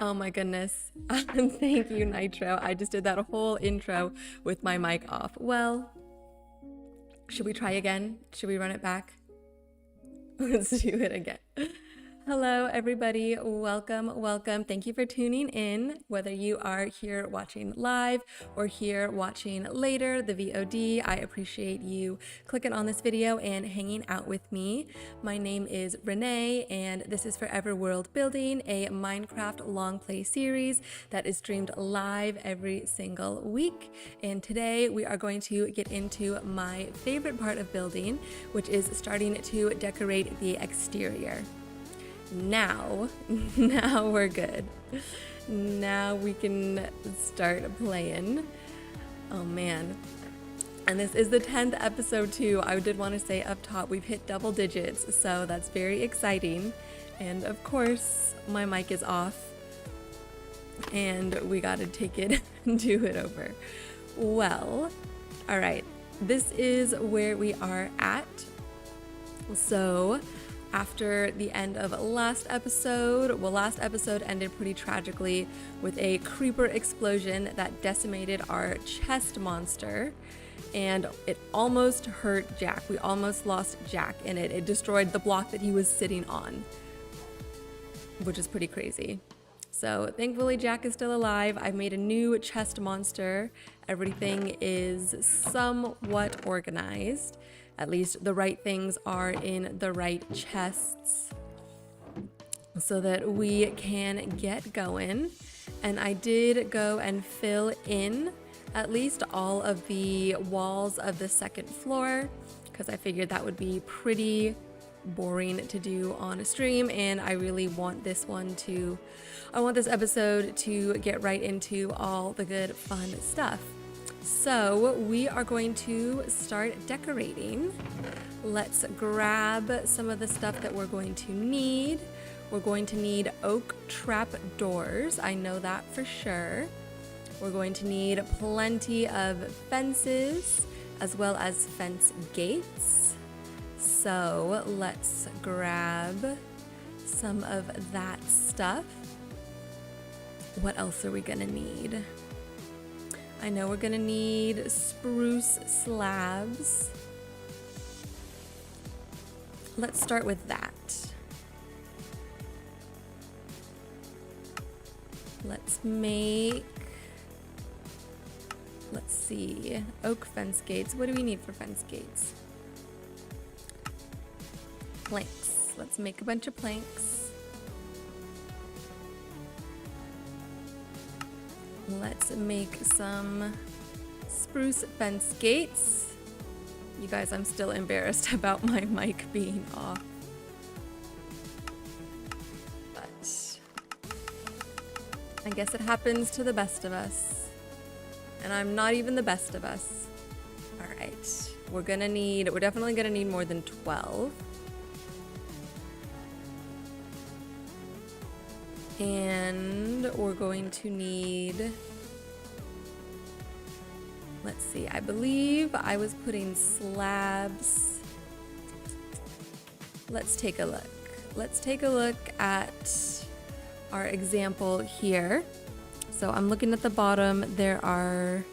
Oh my goodness. Thank you, Nitro. I just did that whole intro with my mic off. Well, should we try again? Should we run it back? Let's do it again. Hello, everybody. Welcome. Thank you for tuning in, whether you are here watching live or here watching later, the VOD. I appreciate you clicking on this video and hanging out with me. My name is Renee, and this is Forever World Building, a Minecraft long play series that is streamed live every single week. And today we are going to get into my favorite part of building, which is starting to decorate the exterior. Now we're good. Now we can start playing. Oh man. And this is the 10th episode too. I did want to say up top, we've hit double digits, so that's very exciting. And of course, my mic is off and we got to take it and do it over. Well, all right. This is where we are at. So, after the end of last episode ended pretty tragically with a creeper explosion that decimated our chest monster, and it almost hurt Jack. We almost lost Jack in it. It destroyed the block that he was sitting on, which is pretty crazy. So thankfully Jack is still alive. I've made a new chest monster. Everything is somewhat organized. At least the right things are in the right chests so that we can get going. And I did go and fill in at least all of the walls of the second floor because I figured that would be pretty boring to do on a stream, and I really want this episode to get right into all the good fun stuff. So we are going to start decorating. Let's grab some of the stuff that we're going to need. We're going to need oak trap doors. I know that for sure. We're going to need plenty of fences as well as fence gates. So let's grab some of that stuff. What else are we gonna need? I know we're gonna need spruce slabs. Let's start with that. Let's see, oak fence gates. What do we need for fence gates? Planks. Let's make a bunch of planks. Let's make some spruce fence gates. You guys, I'm still embarrassed about my mic being off. But I guess it happens to the best of us. And I'm not even the best of us. All right, we're definitely gonna need more than 12. And we're going to need, let's see, I believe I was putting slabs. Let's take a look. Let's take a look at our example here. So I'm looking at the bottom. There are,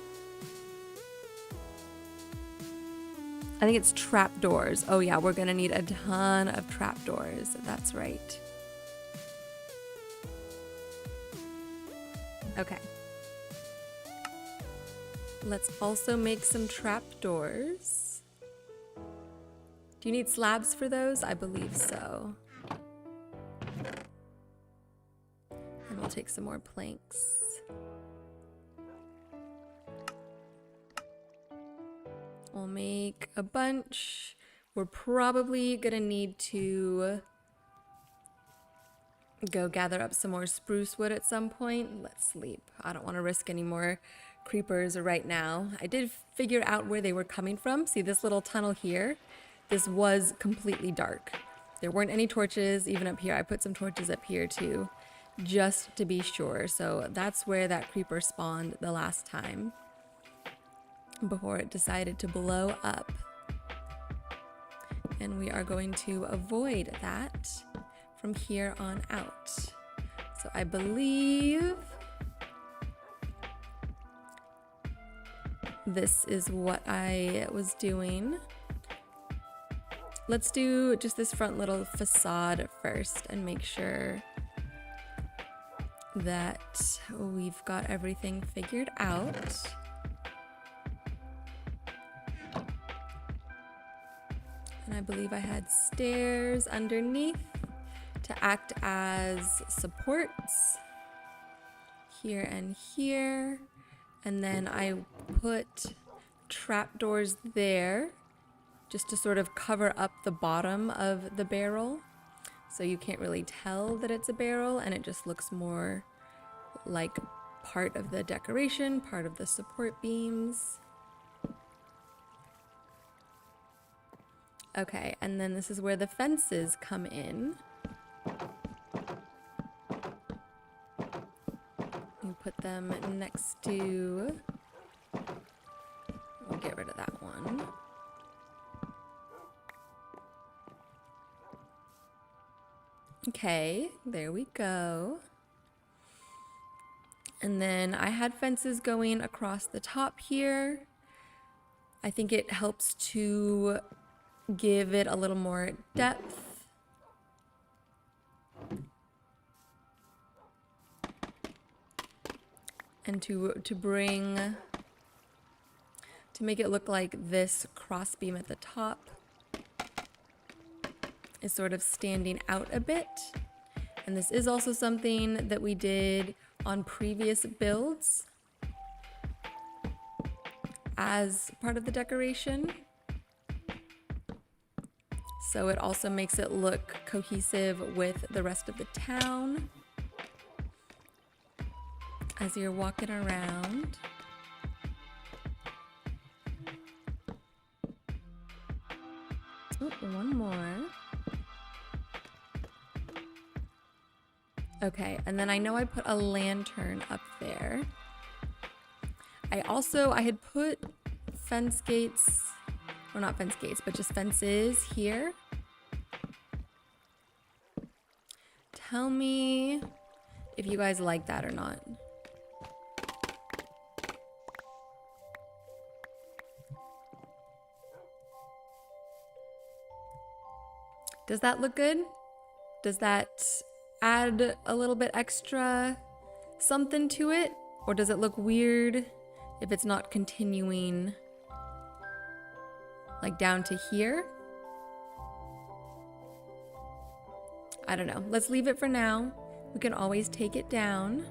I think it's trap doors. Oh yeah, we're gonna need a ton of trap doors. That's right. Okay. Let's also make some trap doors. Do you need slabs for those? I believe so. And we'll take some more planks. We'll make a bunch. We're probably gonna need to go gather up some more spruce wood at some point. Let's sleep. I don't want to risk any more creepers right now. I did figure out where they were coming from. See this little tunnel here? This was completely dark. There weren't any torches even up here. I put some torches up here too, just to be sure. So that's where that creeper spawned the last time before it decided to blow up. And we are going to avoid that from here on out. So I believe this is what I was doing. Let's do just this front little facade first and make sure that we've got everything figured out. And I believe I had stairs underneath to act as supports here and here. And then I put trapdoors there just to sort of cover up the bottom of the barrel. So you can't really tell that it's a barrel and it just looks more like part of the decoration, part of the support beams. Okay, and then this is where the fences come in. You put them next to, we'll get rid of that one. Okay, there we go. And then I had fences going across the top here. I think it helps to give it a little more depth. And to make it look like this crossbeam at the top is sort of standing out a bit. And this is also something that we did on previous builds as part of the decoration. So it also makes it look cohesive with the rest of the town as you're walking around. Oh, one more. Okay, and then I know I put a lantern up there. I had put fence gates, or not fence gates, but just fences here. Tell me if you guys like that or not. Does that look good? Does that add a little bit extra something to it? Or does it look weird if it's not continuing like down to here? I don't know. Let's leave it for now. We can always take it down.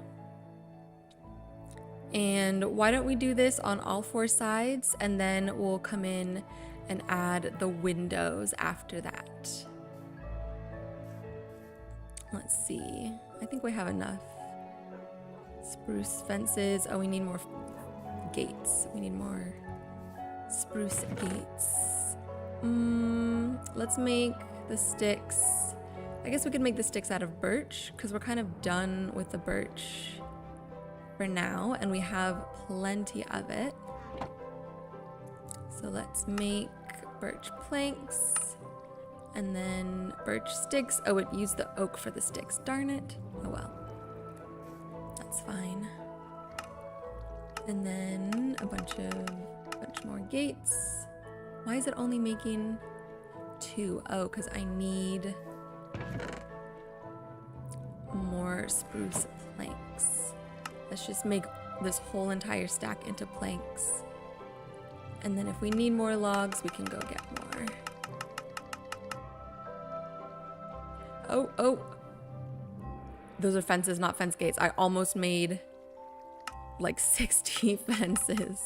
And why don't we do this on all four sides and then we'll come in and add the windows after that. Let's see. I think we have enough. Spruce fences. Oh, we need more gates. We need more spruce gates. Let's make the sticks. I guess we could make the sticks out of birch because we're kind of done with the birch for now and we have plenty of it. So let's make birch planks. And then birch sticks. Oh, it used the oak for the sticks. Darn it. Oh well. That's fine. And then a bunch more gates. Why is it only making 2? Oh, because I need more spruce planks. Let's just make this whole entire stack into planks. And then if we need more logs, we can go get more. Oh. Those are fences, not fence gates. I almost made like 60 fences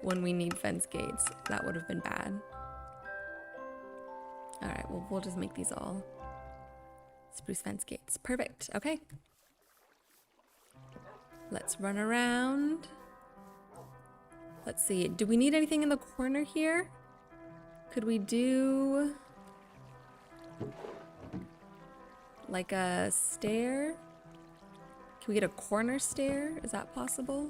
when we need fence gates. That would have been bad. All right, well, we'll just make these all spruce fence gates. Perfect. Okay. Let's run around. Let's see. Do we need anything in the corner here? Could we do like a stair? Can we get a corner stair? Is that possible?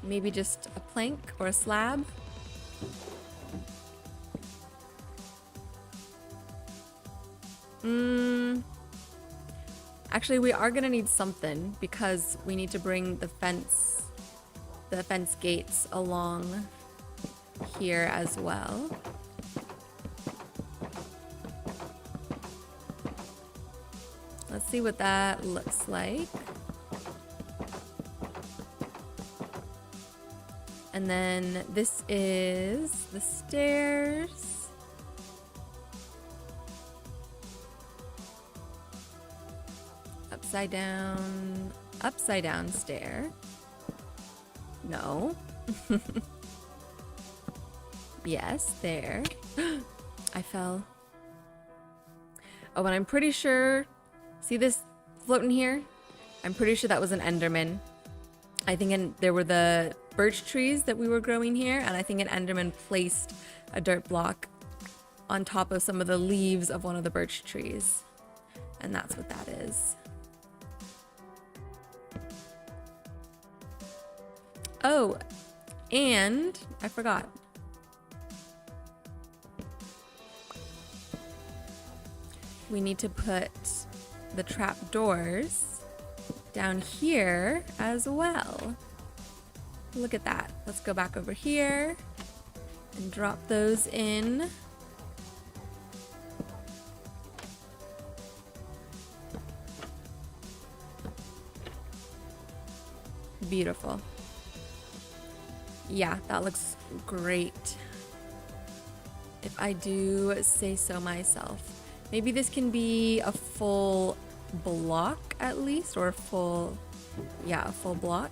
Maybe just a plank or a slab? I Actually, we are gonna need something because we need to bring the fence gates along here as well. Let's see what that looks like. And then this is the stairs. Upside down stair. No. Yes, there. I fell. Oh, and I'm pretty sure, see this floating here? I'm pretty sure that was an Enderman. I think there were the birch trees that we were growing here, and I think an Enderman placed a dirt block on top of some of the leaves of one of the birch trees. And that's what that is. Oh, and I forgot. We need to put the trapdoors down here as well. Look at that. Let's go back over here and drop those in. Beautiful. Yeah, that looks great, if I do say so myself. Maybe this can be a full block at least, or a full block.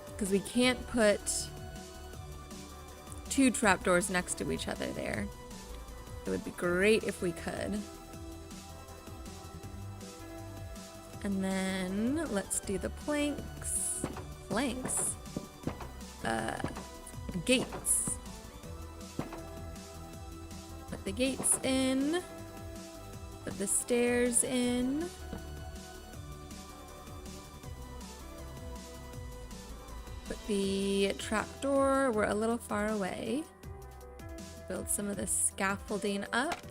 Because we can't put two trapdoors next to each other there. It would be great if we could. And then let's do the planks. Gates. Put the gates in. Put the stairs in. Put the trapdoor, we're a little far away. Build some of the scaffolding up.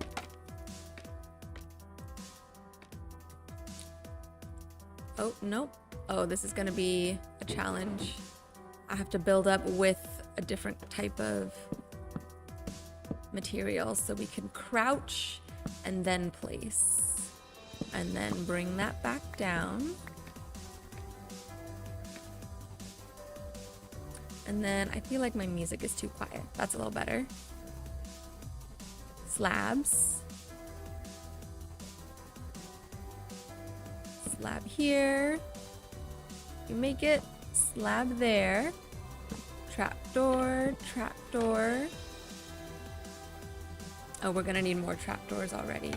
Oh, nope. Oh, this is gonna be a challenge. I have to build up with a different type of material, so we can crouch and then place. And then bring that back down. And then I feel like my music is too quiet. That's a little better. Slabs. Slab here. You make it. Slab there. Trapdoor, trapdoor. Oh, we're gonna need more trapdoors already.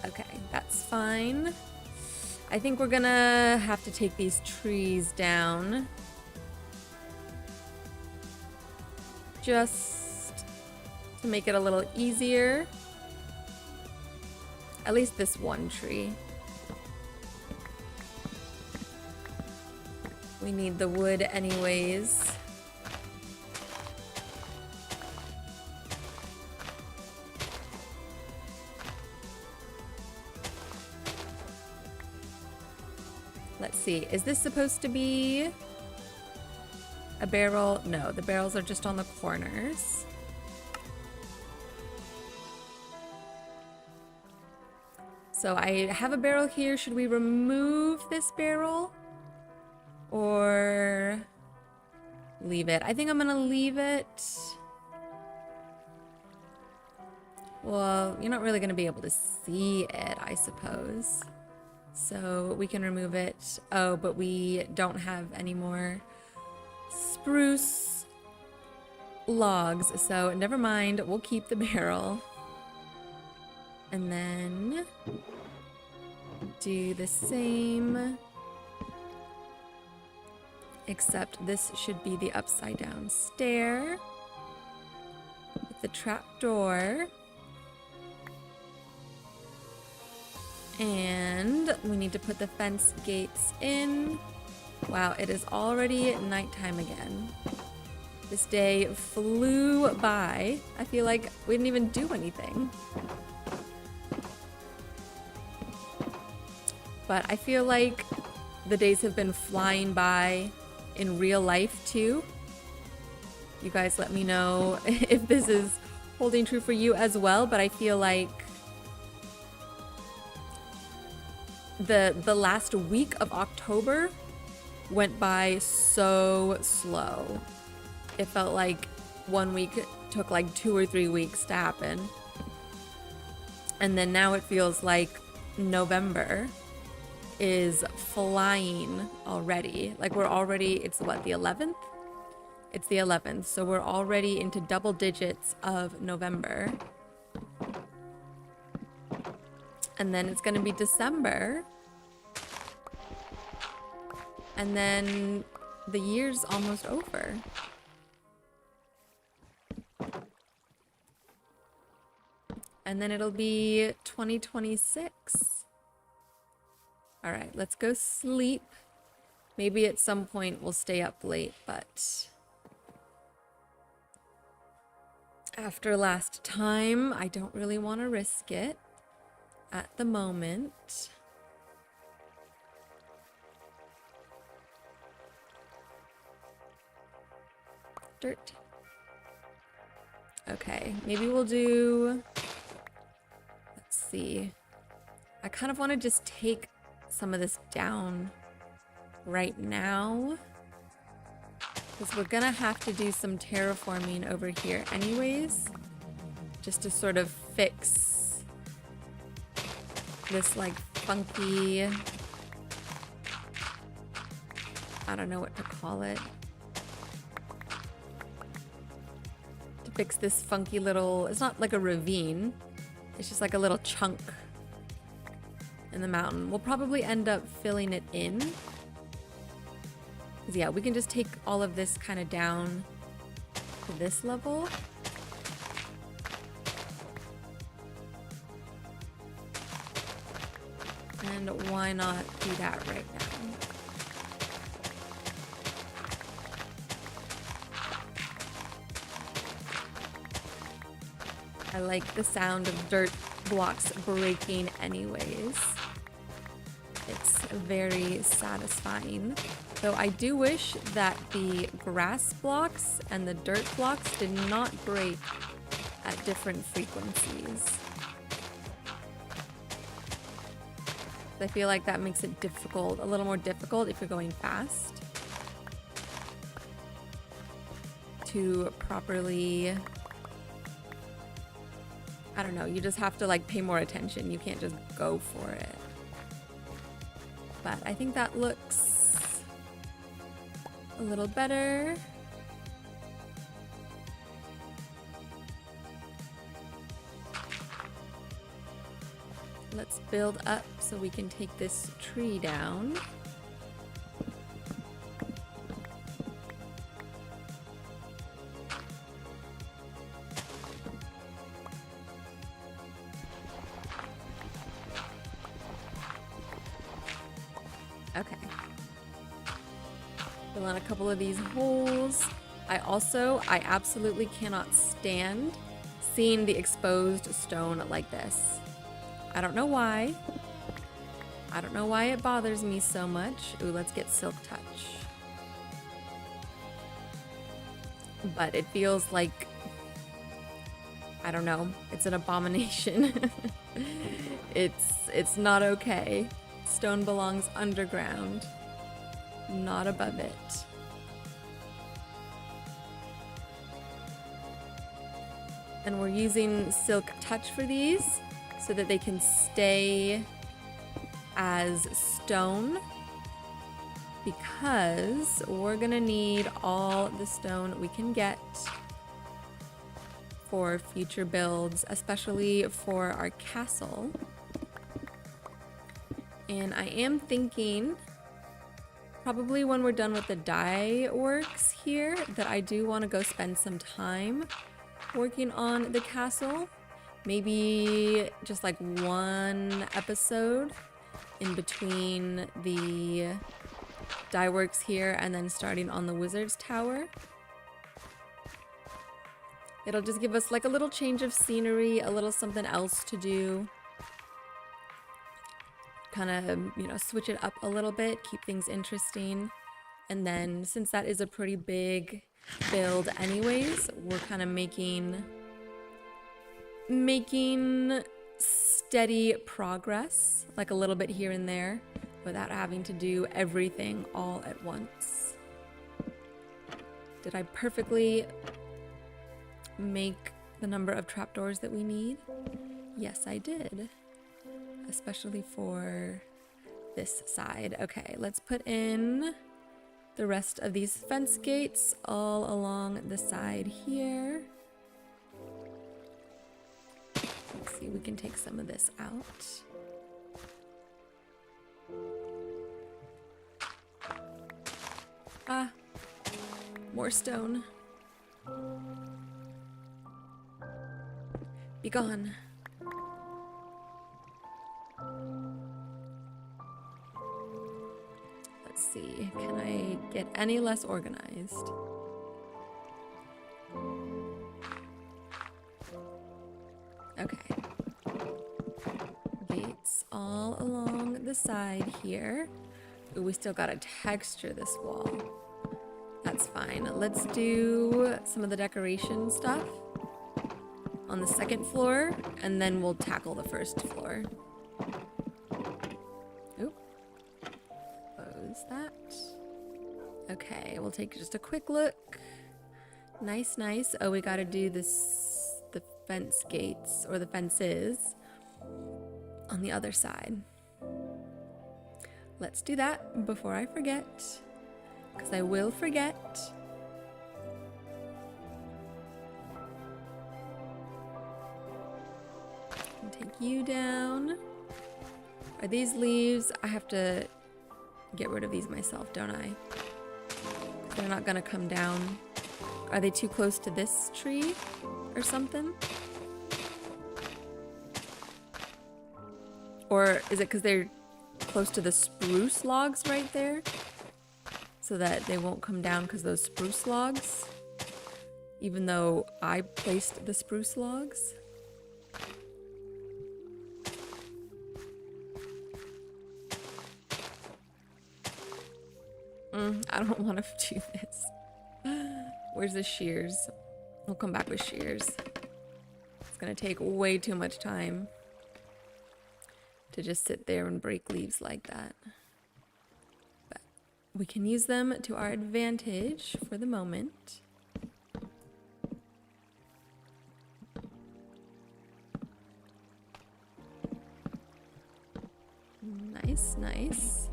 Okay, that's fine. I think we're gonna have to take these trees down. Just to make it a little easier. At least this one tree. We need the wood anyways. Let's see, is this supposed to be a barrel? No, the barrels are just on the corners. So I have a barrel here. Should we remove this barrel or leave it? I think I'm gonna leave it. Well, you're not really gonna be able to see it, I suppose. So we can remove it. Oh, but we don't have any more spruce logs, so never mind, we'll keep the barrel. And then do the same, except this should be the upside down stair with the trapdoor. And we need to put the fence gates in. Wow, it is already nighttime again. This day flew by. I feel like we didn't even do anything. But I feel like the days have been flying by in real life too. You guys let me know if this is holding true for you as well, but I feel like the last week of October went by so slow. It felt like one week took like 2 or 3 weeks to happen. And then now it feels like November is flying already. Like we're already, it's what, the 11th? It's the 11th, so we're already into double digits of November. And then it's gonna be December. And then the year's almost over. And then it'll be 2026. All right, let's go sleep. Maybe at some point we'll stay up late, but after last time, I don't really want to risk it at the moment. Dirt. Okay, maybe we'll do, let's see. I kind of want to just take some of this down right now, because we're gonna have to do some terraforming over here anyways, just to sort of fix this like funky, I don't know what to call it, to fix this funky little, it's not like a ravine, it's just like a little chunk in the mountain. We'll probably end up filling it in. Because yeah, we can just take all of this kind of down to this level. And why not do that right now? I like the sound of dirt blocks breaking anyways. It's very satisfying. Though I do wish that the grass blocks and the dirt blocks did not break at different frequencies. I feel like that makes it difficult, a little more difficult if you're going fast, to properly, I don't know, you just have to like pay more attention. You can't just go for it. But I think that looks a little better. Let's build up so we can take this tree down. Okay. Fill in a couple of these holes. I absolutely cannot stand seeing the exposed stone like this. I don't know why. I don't know why it bothers me so much. Ooh, let's get Silk Touch. But it feels like, I don't know, it's an abomination. It's not okay. Stone belongs underground, not above it. And we're using Silk Touch for these so that they can stay as stone, because we're gonna need all the stone we can get for future builds, especially for our castle. And I am thinking, probably when we're done with the dye works here, that I do want to go spend some time working on the castle. Maybe just like one episode in between the dye works here and then starting on the wizard's tower. It'll just give us like a little change of scenery, a little something else to do. Kind of, you know, switch it up a little bit, keep things interesting. And then since that is a pretty big build anyways, we're kind of making steady progress, like a little bit here and there, without having to do everything all at once. Did I perfectly make the number of trapdoors that we need? Yes, I did. Especially for this side. Okay, let's put in the rest of these fence gates all along the side here. Let's see, we can take some of this out. Ah, more stone. Be gone. Let's see, can I get any less organized? Okay. Gates all along the side here. Ooh, we still gotta texture this wall. That's fine. Let's do some of the decoration stuff on the second floor, and then we'll tackle the first floor. Oop. Close that. Okay, we'll take just a quick look. Nice, nice. Oh, we gotta do this, the fence gates, or the fences, on the other side. Let's do that before I forget, because I will forget. And take you down. Are these leaves? I have to get rid of these myself, don't I? They're not gonna come down. Are they too close to this tree or something? Or is it because they're close to the spruce logs right there? So that they won't come down because those spruce logs? Even though I placed the spruce logs? I don't want to do this. Where's the shears? We'll come back with shears. It's gonna take way too much time to just sit there and break leaves like that. But we can use them to our advantage for the moment. Nice, nice.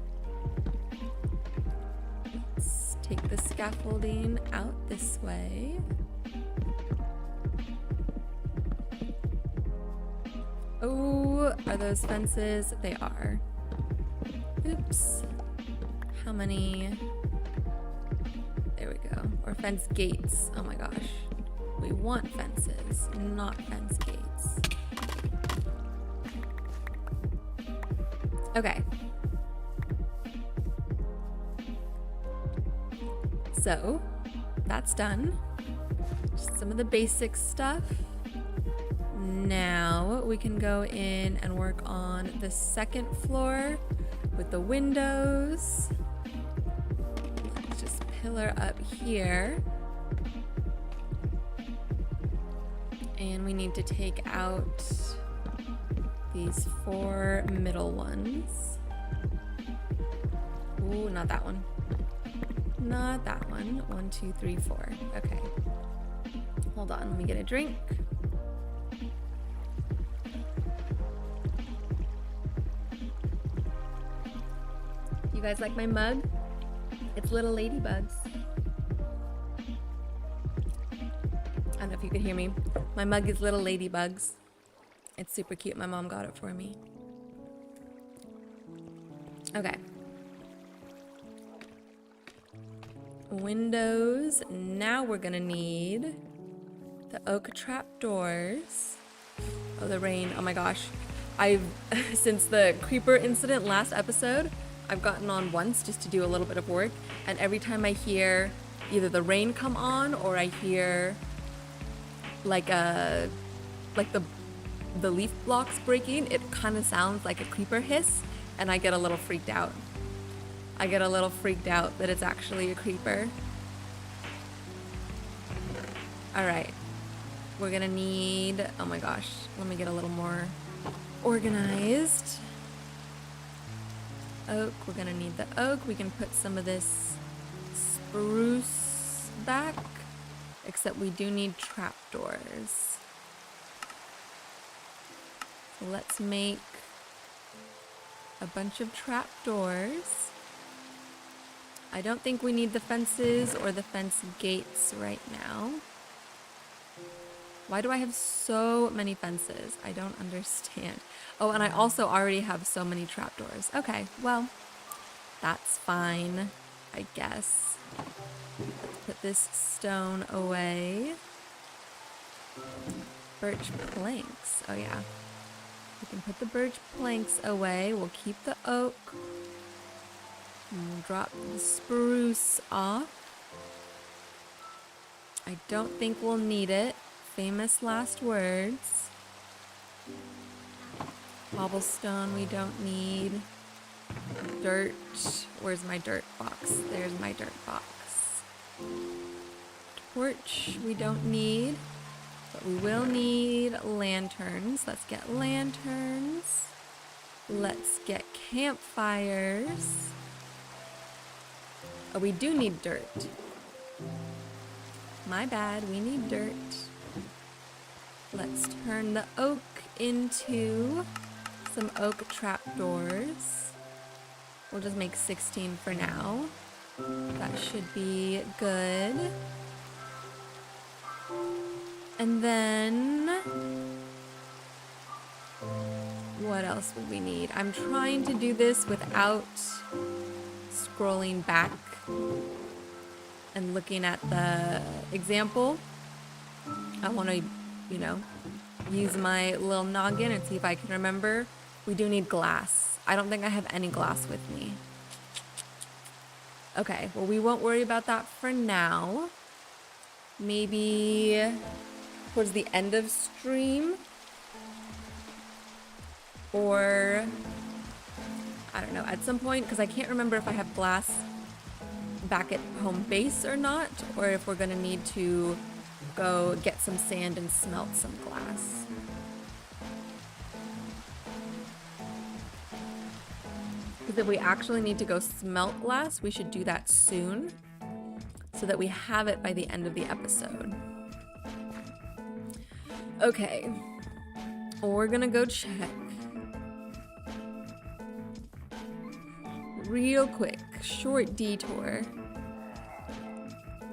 Let's take the scaffolding out this way. Oh, are those fences? They are. Oops. How many? There we go. Or fence gates. Oh my gosh. We want fences, not fence gates. Okay. So, that's done. Just some of the basic stuff. Now we can go in and work on the second floor with the windows. Let's just pillar up here. And we need to take out these 4 middle ones. Ooh, not that one. Not that one. 1, 2, 3, 4. Okay. Hold on, let me get a drink. You guys like my mug? It's little ladybugs. I don't know if you could hear me. My mug is little ladybugs. It's super cute. My mom got it for me. Okay. Windows. Now we're gonna need the oak trap doors. Oh, the rain. Oh my gosh. Since the creeper incident last episode, I've gotten on once just to do a little bit of work, and every time I hear either the rain come on or I hear like the leaf blocks breaking, it kind of sounds like a creeper hiss, and I get a little freaked out. I get a little freaked out that it's actually a creeper. All right, we're gonna need, oh my gosh, let me get a little more organized. Oak, we're gonna need the oak. We can put some of this spruce back, except we do need trapdoors. So let's make a bunch of trapdoors. I don't think we need the fences or the fence gates right now. Why do I have so many fences? I don't understand. Oh, and I also already have so many trapdoors. Okay, well, that's fine, I guess. Let's put this stone away. Birch planks. Oh, yeah. We can put the birch planks away. We'll keep the oak. And we'll drop the spruce off. I don't think we'll need it. Famous last words. Cobblestone we don't need. Dirt. Where's my dirt box? There's my dirt box. Torch we don't need. But we will need lanterns. Let's get lanterns. Let's get campfires. Oh, we do need dirt. My bad, we need dirt. Let's turn the oak into some oak trapdoors. We'll just make 16 for now. That should be good. And then, what else would we need? I'm trying to do this without scrolling back and looking at the example. I want to, you know, use my little noggin and see if I can remember. We do need glass. I don't think I have any glass with me. Okay, well, we won't worry about that for now. Maybe towards the end of stream, or I don't know, at some point, because I can't remember if I have glass back at home base or not, or if we're gonna need to go get some sand and smelt some glass. Because if we actually need to go smelt glass, we should do that soon, so that we have it by the end of the episode. Okay, we're gonna go check real quick. Short detour.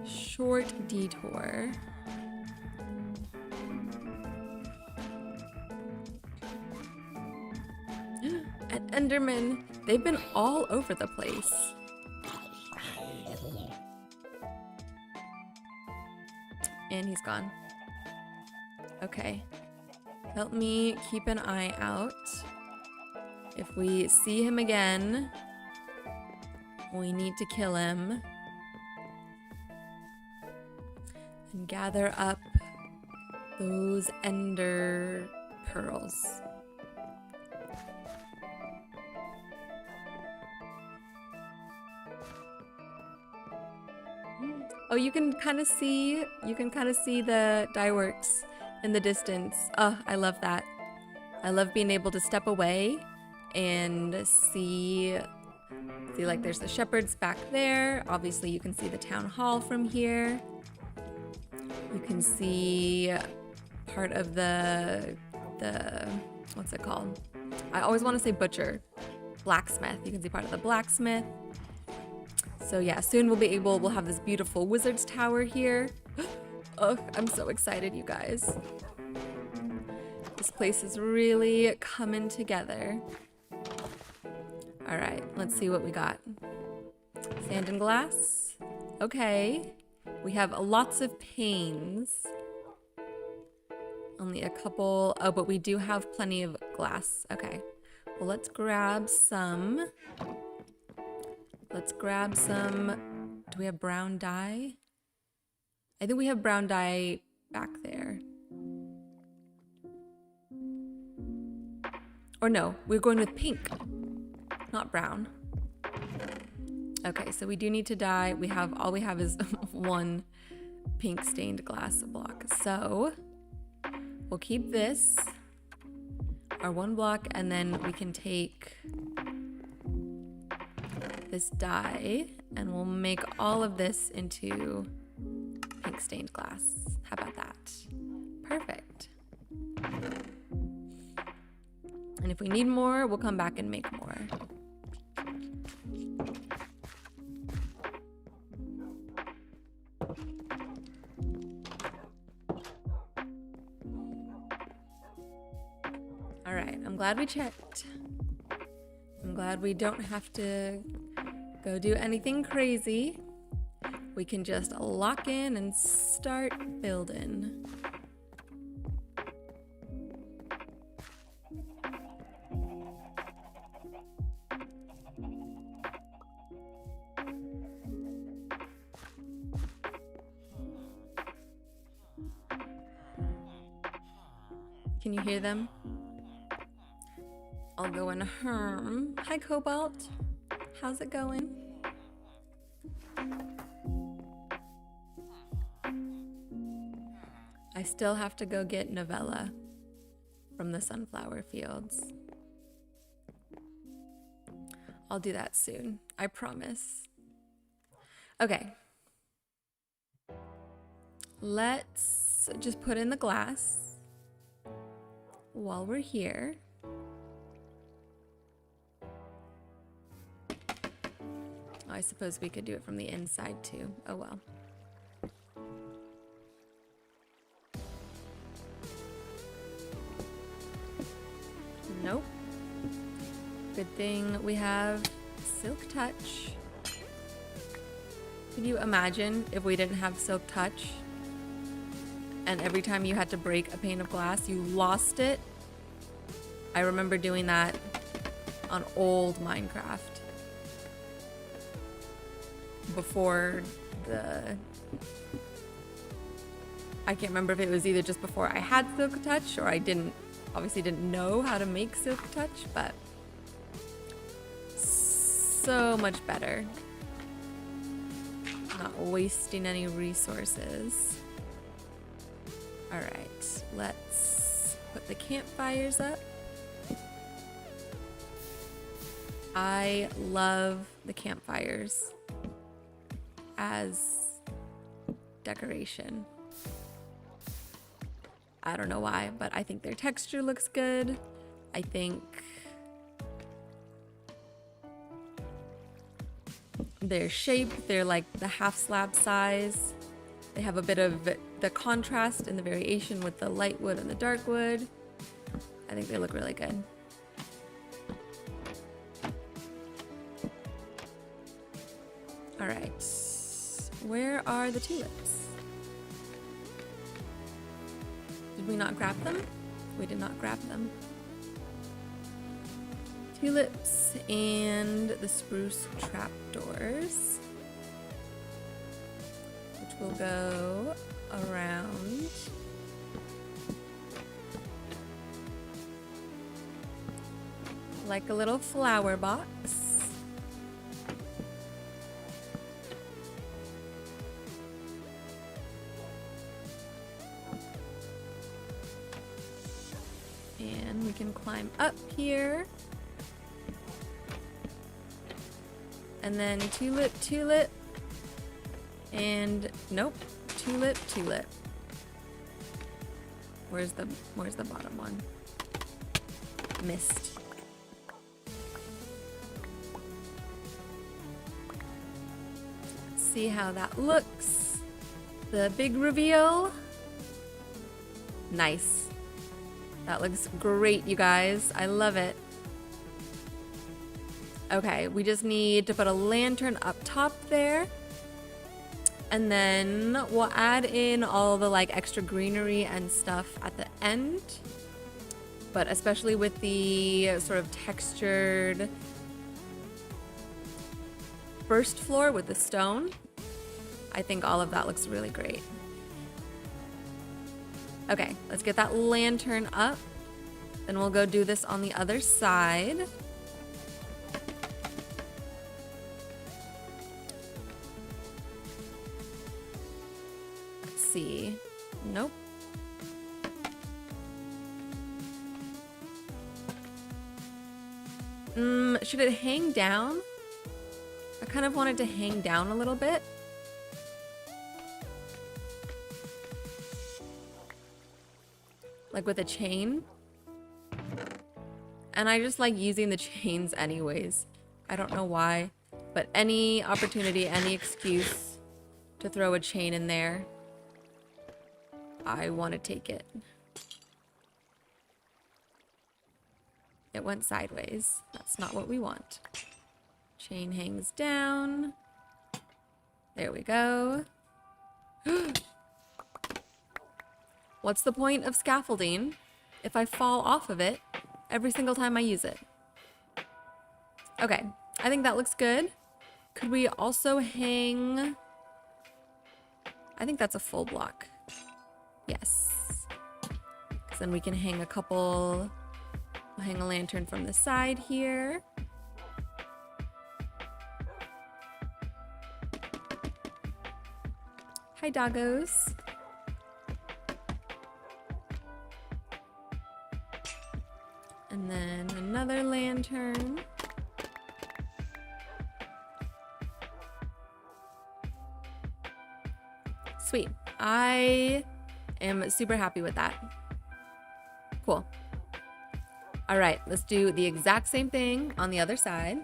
Short detour. At Enderman, they've been all over the place. And he's gone. Okay. Help me keep an eye out. If we see him again, we need to kill him. And gather up those ender pearls. Oh, you can kind of see the dye works in the distance. Oh, I love that. I love being able to step away and see like there's the shepherds back there. Obviously you can see the town hall from here. You can see part of the what's it called? I always want to say butcher. Blacksmith. You can see part of the blacksmith. So yeah, soon we'll have this beautiful wizard's tower here. Oh, I'm so excited, you guys. This place is really coming together. All right, let's see what we got. Sand and glass. Okay. We have lots of panes. Only a couple. Oh, but we do have plenty of glass. Okay. Well, let's grab some. Let's grab some. Do we have brown dye? I think we have brown dye back there. Or no, we're going with pink, not brown. Okay, so we do need to dye. All we have is one pink stained glass block. So we'll keep this, our one block, and then we can take this dye and we'll make all of this into pink stained glass. How about that? Perfect. And if we need more, we'll come back and make more. All right, I'm glad we checked. I'm glad we don't have to go do anything crazy. We can just lock in and start building. Can you hear them? I'll go in Herm. Hi, Cobalt. How's it going? I still have to go get Novella from the sunflower fields. I'll do that soon. I promise. Okay. Let's just put in the glass while we're here. I suppose we could do it from the inside too. Oh well. Nope. Good thing we have Silk Touch. Can you imagine if we didn't have Silk Touch and every time you had to break a pane of glass, you lost it? I remember doing that on old Minecraft. Before I can't remember if it was either just before I had Silk Touch or I obviously didn't know how to make Silk Touch, but so much better. Not wasting any resources. All right, let's put the campfires up. I love the campfires as decoration. I don't know why, but I think their texture looks good. I think their shape, they're like the half slab size. They have a bit of the contrast and the variation with the light wood and the dark wood. I think they look really good. All right, where are the tulips? Did we not grab them? We did not grab them. Tulips and the spruce trapdoors, which will go around. Like a little flower box. And we can climb up here. And then tulip, tulip. And nope, tulip, tulip. Where's the bottom one? Missed. Let's see how that looks. The big reveal. Nice. That looks great, you guys. I love it. Okay, we just need to put a lantern up top there. And then we'll add in all the like extra greenery and stuff at the end. But especially with the sort of textured first floor with the stone, I think all of that looks really great. Okay, let's get that lantern up. Then we'll go do this on the other side. Let's see. Nope. Should it hang down? I kind of want it to hang down a little bit. Like with a chain. And I just like using the chains anyways. I don't know why. But any opportunity, any excuse to throw a chain in there, I want to take it. It went sideways. That's not what we want. Chain hangs down. There we go. What's the point of scaffolding if I fall off of it every single time I use it? Okay, I think that looks good. Could we also hang... I think that's a full block. Yes. Because then we can hang a couple... We'll hang a lantern from the side here. Hi, doggos. And then another lantern. Sweet. I am super happy with that. Cool. All right, let's do the exact same thing on the other side.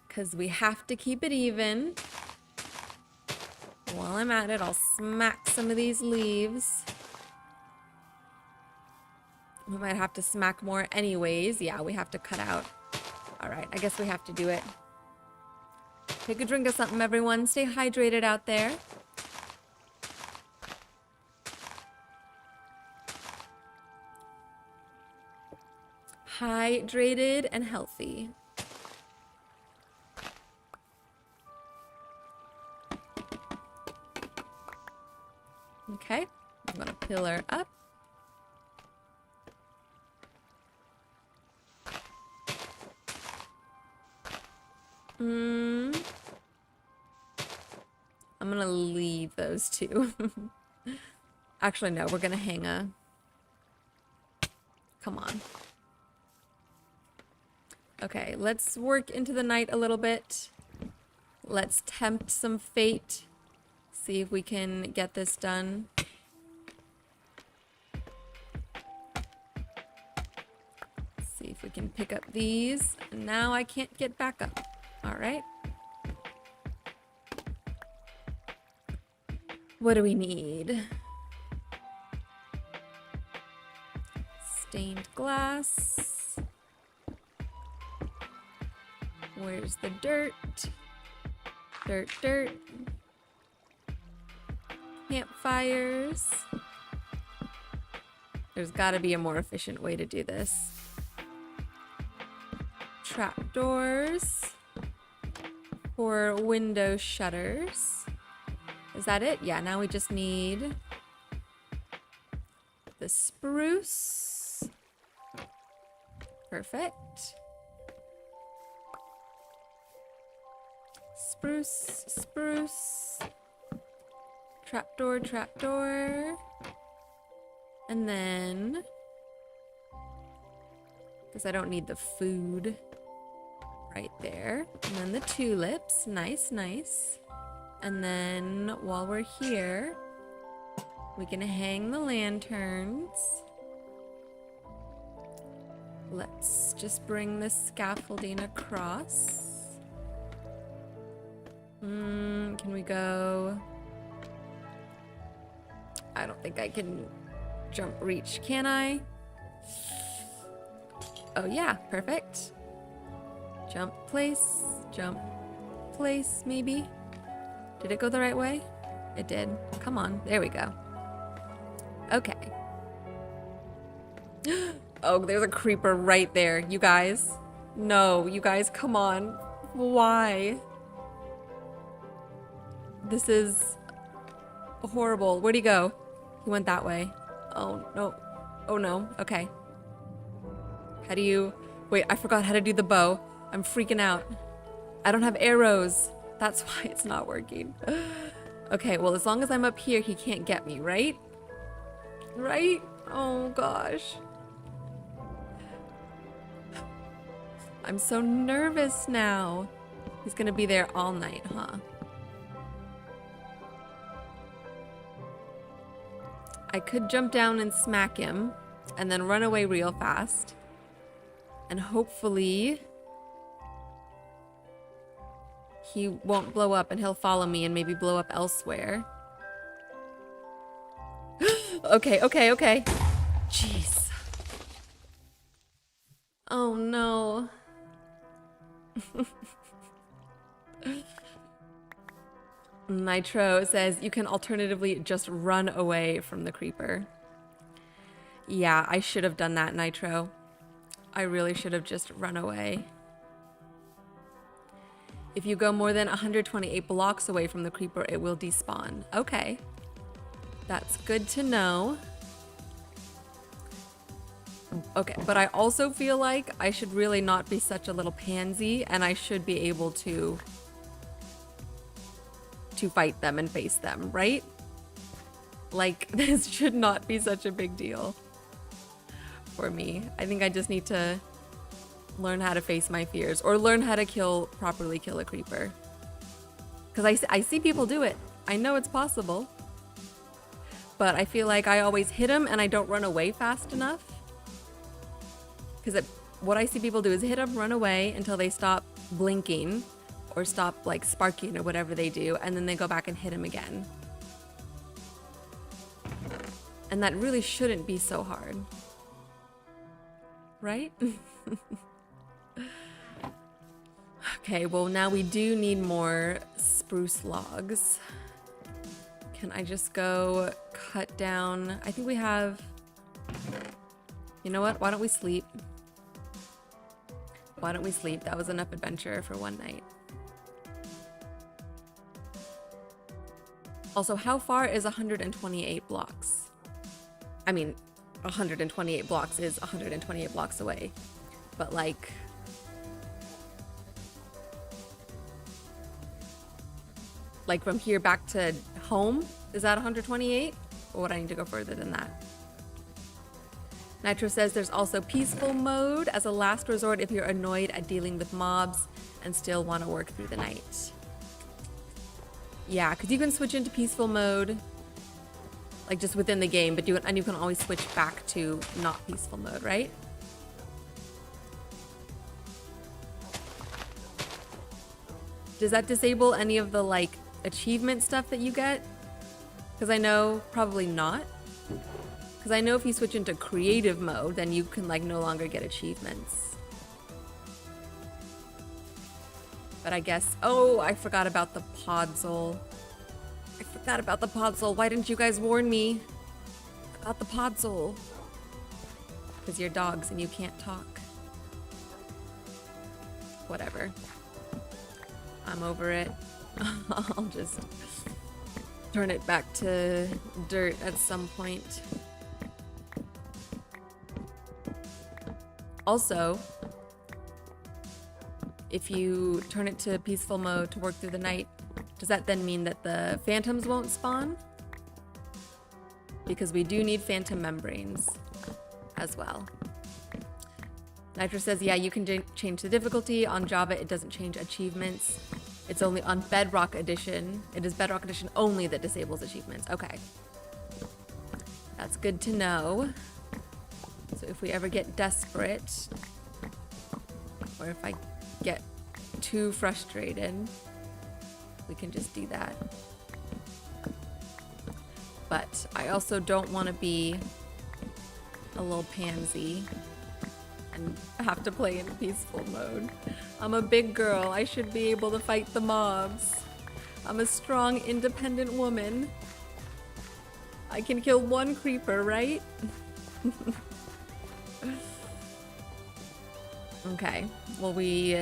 Because we have to keep it even. While I'm at it, I'll smack some of these leaves. We might have to smack more anyways. Yeah, we have to cut out. All right, I guess we have to do it. Take a drink of something, everyone. Stay hydrated out there. Hydrated and healthy. Okay, I'm gonna pillar up. I'm gonna leave those two. Actually, no, we're gonna hang a... Come on. Okay, let's work into the night a little bit. Let's tempt some fate. See if we can get this done. See if we can pick up these. And now I can't get back up. All right. What do we need? Stained glass. Where's the dirt? Dirt, dirt. Campfires. There's gotta be a more efficient way to do this. Trapdoors. For window shutters. Is that it? Yeah, now we just need the spruce. Perfect. Spruce, spruce. Trapdoor, trapdoor. And then, because I don't need the food right there. And then the tulips. Nice, nice. And then while we're here, we can hang the lanterns. Let's just bring the scaffolding across. Can we go? I don't think I can jump reach, can I? Oh yeah, perfect. Jump place, maybe? Did it go the right way? It did. Come on, there we go. Okay. Oh, there's a creeper right there, you guys. No, you guys, come on. Why? This is horrible. Where'd he go? He went that way. Oh, no. Oh, no. Okay. How do you... Wait, I forgot how to do the bow. I'm freaking out. I don't have arrows. That's why it's not working. Okay, well, as long as I'm up here, he can't get me, right? Right? Oh, gosh. I'm so nervous now. He's gonna be there all night, huh? I could jump down and smack him and then run away real fast. And hopefully he won't blow up and he'll follow me and maybe blow up elsewhere. Okay, okay, okay. Jeez. Oh no. Nitro says you can alternatively just run away from the creeper. Yeah, I should have done that, Nitro. I really should have just run away. If you go more than 128 blocks away from the creeper, it will despawn. Okay. That's good to know. Okay, but I also feel like I should really not be such a little pansy, and I should be able to fight them and face them, right? Like, this should not be such a big deal for me. I think I just need to learn how to face my fears, or learn how to properly kill a creeper. Because I see people do it. I know it's possible. But I feel like I always hit them and I don't run away fast enough. Because what I see people do is hit them, run away until they stop blinking or stop like sparking or whatever they do, and then they go back and hit him again. And that really shouldn't be so hard. Right? Okay, well now we do need more spruce logs. Can I just go cut down? I think we have... You know what? Why don't we sleep? Why don't we sleep? That was enough adventure for one night. Also, how far is 128 blocks? I mean, 128 blocks is 128 blocks away. But like... Like from here back to home? Is that 128? Or would I need to go further than that? Nitro says there's also peaceful mode as a last resort if you're annoyed at dealing with mobs and still want to work through the night. Yeah, because you can switch into peaceful mode, like just within the game, but you can always switch back to not peaceful mode, right? Does that disable any of the like achievement stuff that you get? Because I know probably not. Because I know if you switch into creative mode, then you can like no longer get achievements. But I guess, oh, I forgot about the podzol. I forgot about the podzol. Why didn't you guys warn me about the podzol? Because you're dogs and you can't talk. Whatever. I'm over it. I'll just turn it back to dirt at some point. Also, if you turn it to peaceful mode to work through the night, does that then mean that the phantoms won't spawn? Because we do need phantom membranes as well. Nitro says, yeah, you can change the difficulty. On Java, it doesn't change achievements. It's only on Bedrock Edition. It is Bedrock Edition only that disables achievements. Okay. That's good to know. So if we ever get desperate, or if I get too frustrated, we can just do that. But I also don't want to be a little pansy and have to play in peaceful mode. I'm a big girl. I should be able to fight the mobs. I'm a strong, independent woman. I can kill one creeper, right? Okay, well, we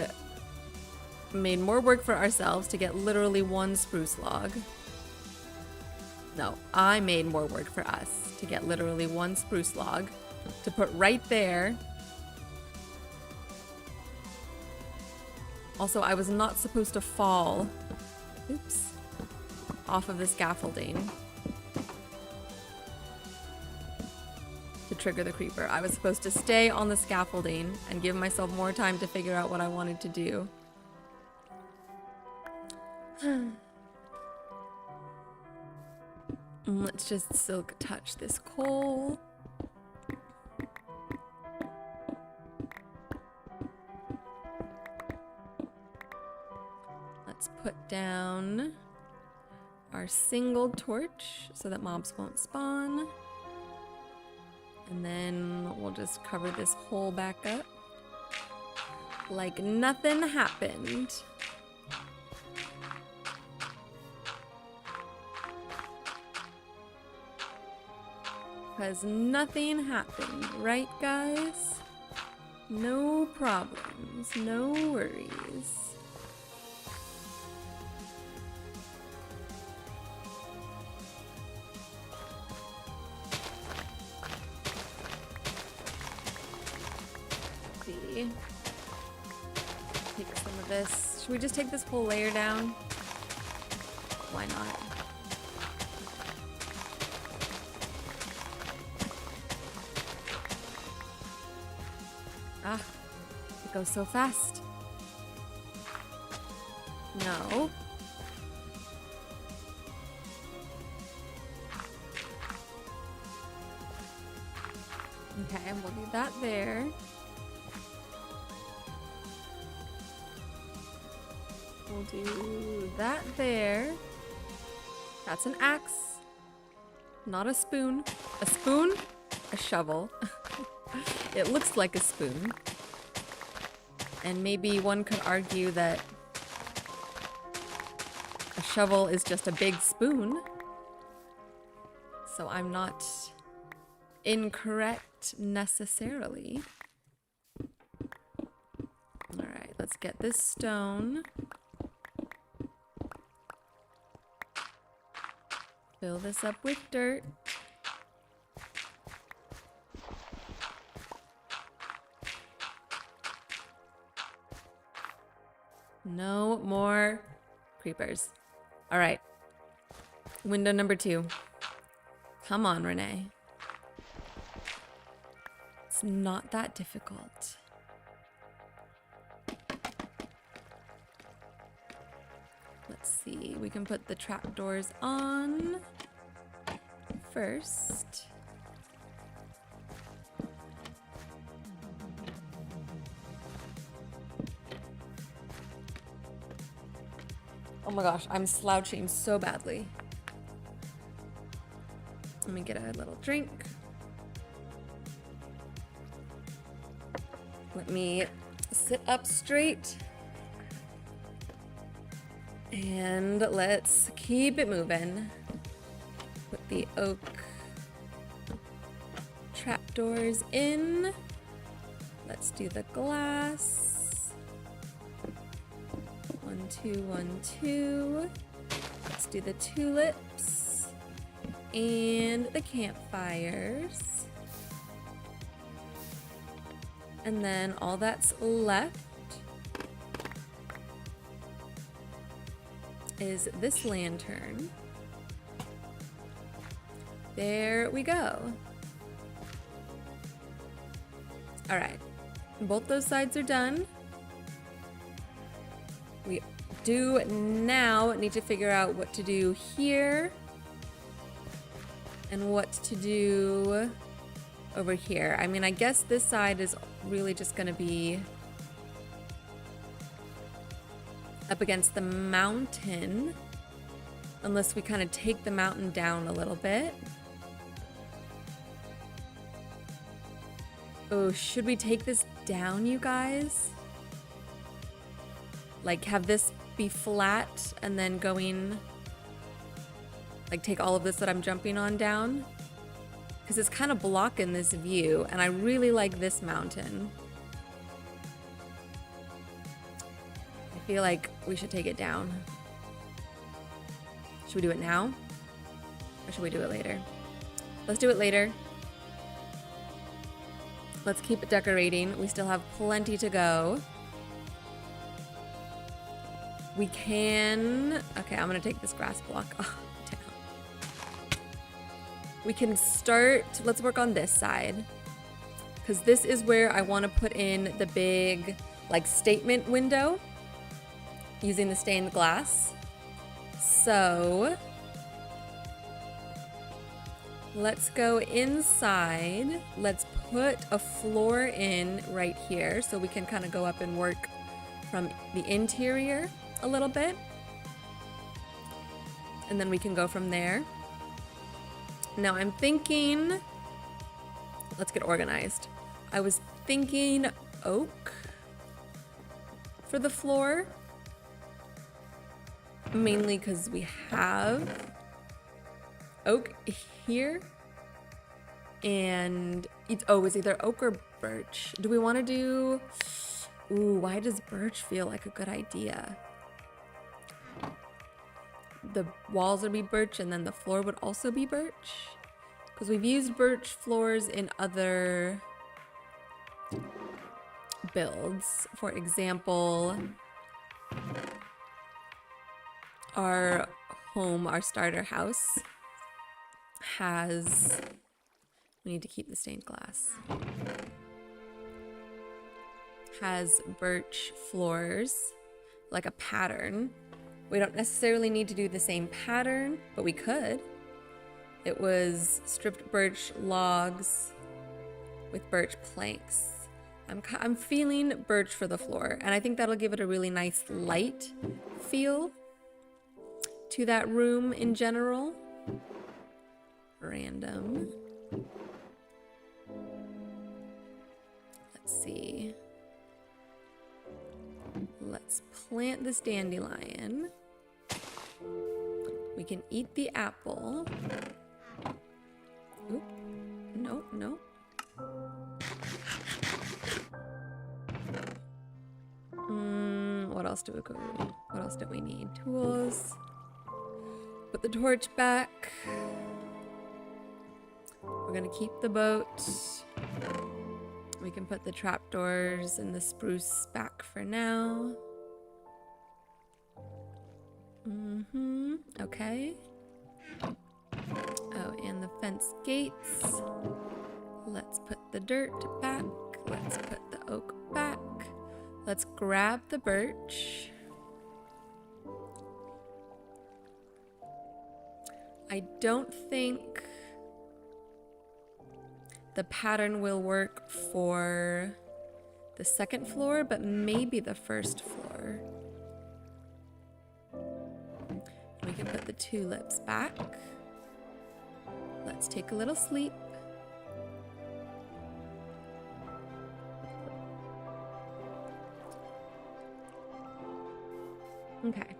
made more work for ourselves to get literally one spruce log. No, I made more work for us to get literally one spruce log to put right there. Also, I was not supposed to fall, oops, off of the scaffolding to trigger the creeper. I was supposed to stay on the scaffolding and give myself more time to figure out what I wanted to do. Let's just silk touch this coal. Let's put down our single torch so that mobs won't spawn. And then we'll just cover this hole back up like nothing happened. Because nothing happened, right guys? No problems, no worries. See. Take some of this. Should we just take this whole layer down? Why not? Ah, it goes so fast. No. Okay, we'll do that there. We'll do that there. That's an axe. Not a spoon. A spoon? A shovel. It looks like a spoon. And maybe one could argue that a shovel is just a big spoon. So I'm not incorrect necessarily. Alright, let's get this stone. Fill this up with dirt. No more creepers. All right. Window number 2. Come on, Renee. It's not that difficult. Let's see. We can put the trapdoors on first. Oh my gosh, I'm slouching so badly. Let me get a little drink. Let me sit up straight. And let's keep it moving. Put the oak trapdoors in. Let's do the glass. 1, 2, 1, 2. Let's do the tulips and the campfires. And then all that's left is this lantern. There we go. All right, both those sides are done. We do now need to figure out what to do here and what to do over here. I mean, I guess this side is really just gonna be up against the mountain, unless we kind of take the mountain down a little bit. Oh, should we take this down, you guys? Like, have this be flat and then going, like, take all of this that I'm jumping on down? Because it's kind of blocking this view, and I really like this mountain. I feel like we should take it down. Should we do it now? Or should we do it later? Let's do it later. Let's keep decorating. We still have plenty to go. We can... Okay, I'm gonna take this grass block off. We can start... Let's work on this side. Because this is where I want to put in the big, like, statement window. Using the stained glass. So... let's go inside. Let's put a floor in right here so we can kind of go up and work from the interior a little bit. And then we can go from there. Now I'm thinking, let's get organized. I was thinking oak for the floor. Mainly because we have oak here, and it's either oak or birch. Do we want to do... Ooh, why does birch feel like a good idea? The walls would be birch and then the floor would also be birch, because we've used birch floors in other builds. For example, our starter house has... We need to keep the stained glass. Has birch floors, like a pattern. We don't necessarily need to do the same pattern, but we could. It was stripped birch logs with birch planks. I'm feeling birch for the floor, and I think that'll give it a really nice light feel to that room in general. Random. Let's see. Let's plant this dandelion. We can eat the apple. Oop. No, no. What else do we go? What else do we need? Tools. Put the torch back. We're gonna keep the boat. We can put the trapdoors and the spruce back for now. Okay. Oh, and the fence gates. Let's put the dirt back. Let's put the oak back. Let's grab the birch. I don't think the pattern will work for the second floor, but maybe the first floor. We can put the tulips back. Let's take a little sleep. Okay.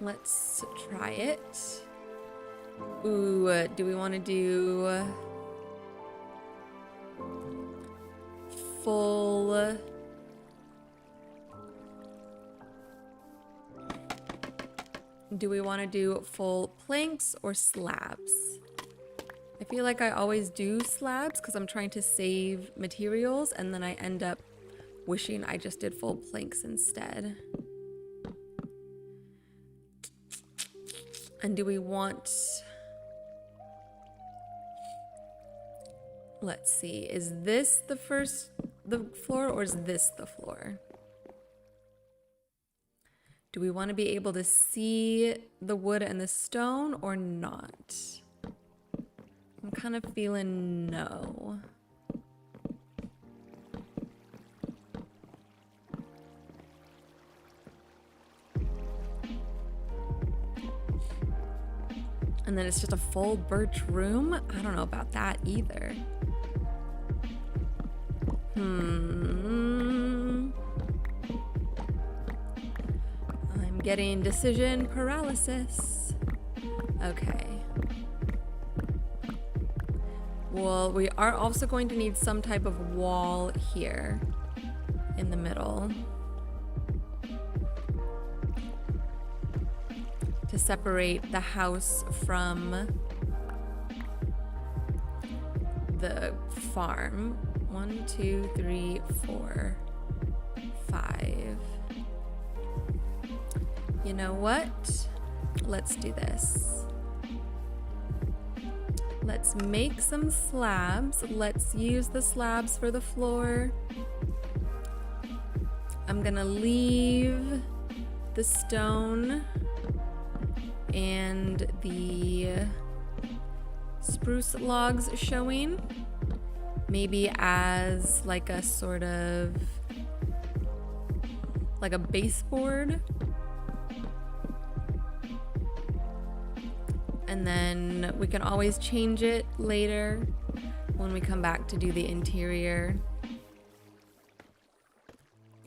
Let's try it. Ooh, do we want to do full... Do we want to do full planks or slabs? I feel like I always do slabs because I'm trying to save materials, and then I end up wishing I just did full planks instead. And do we want... Let's see, is this the floor, or is this the floor? Do we want to be able to see the wood and the stone or not? I'm kind of feeling no. And then it's just a full birch room? I don't know about that either. I'm getting decision paralysis. Okay. Well, we are also going to need some type of wall here in the middle to separate the house from the farm. 1, 2, 3, 4, 5. You know what? Let's do this. Let's make some slabs. Let's use the slabs for the floor. I'm gonna leave the stone and the spruce logs showing, maybe as like a sort of like a baseboard. And then we can always change it later when we come back to do the interior.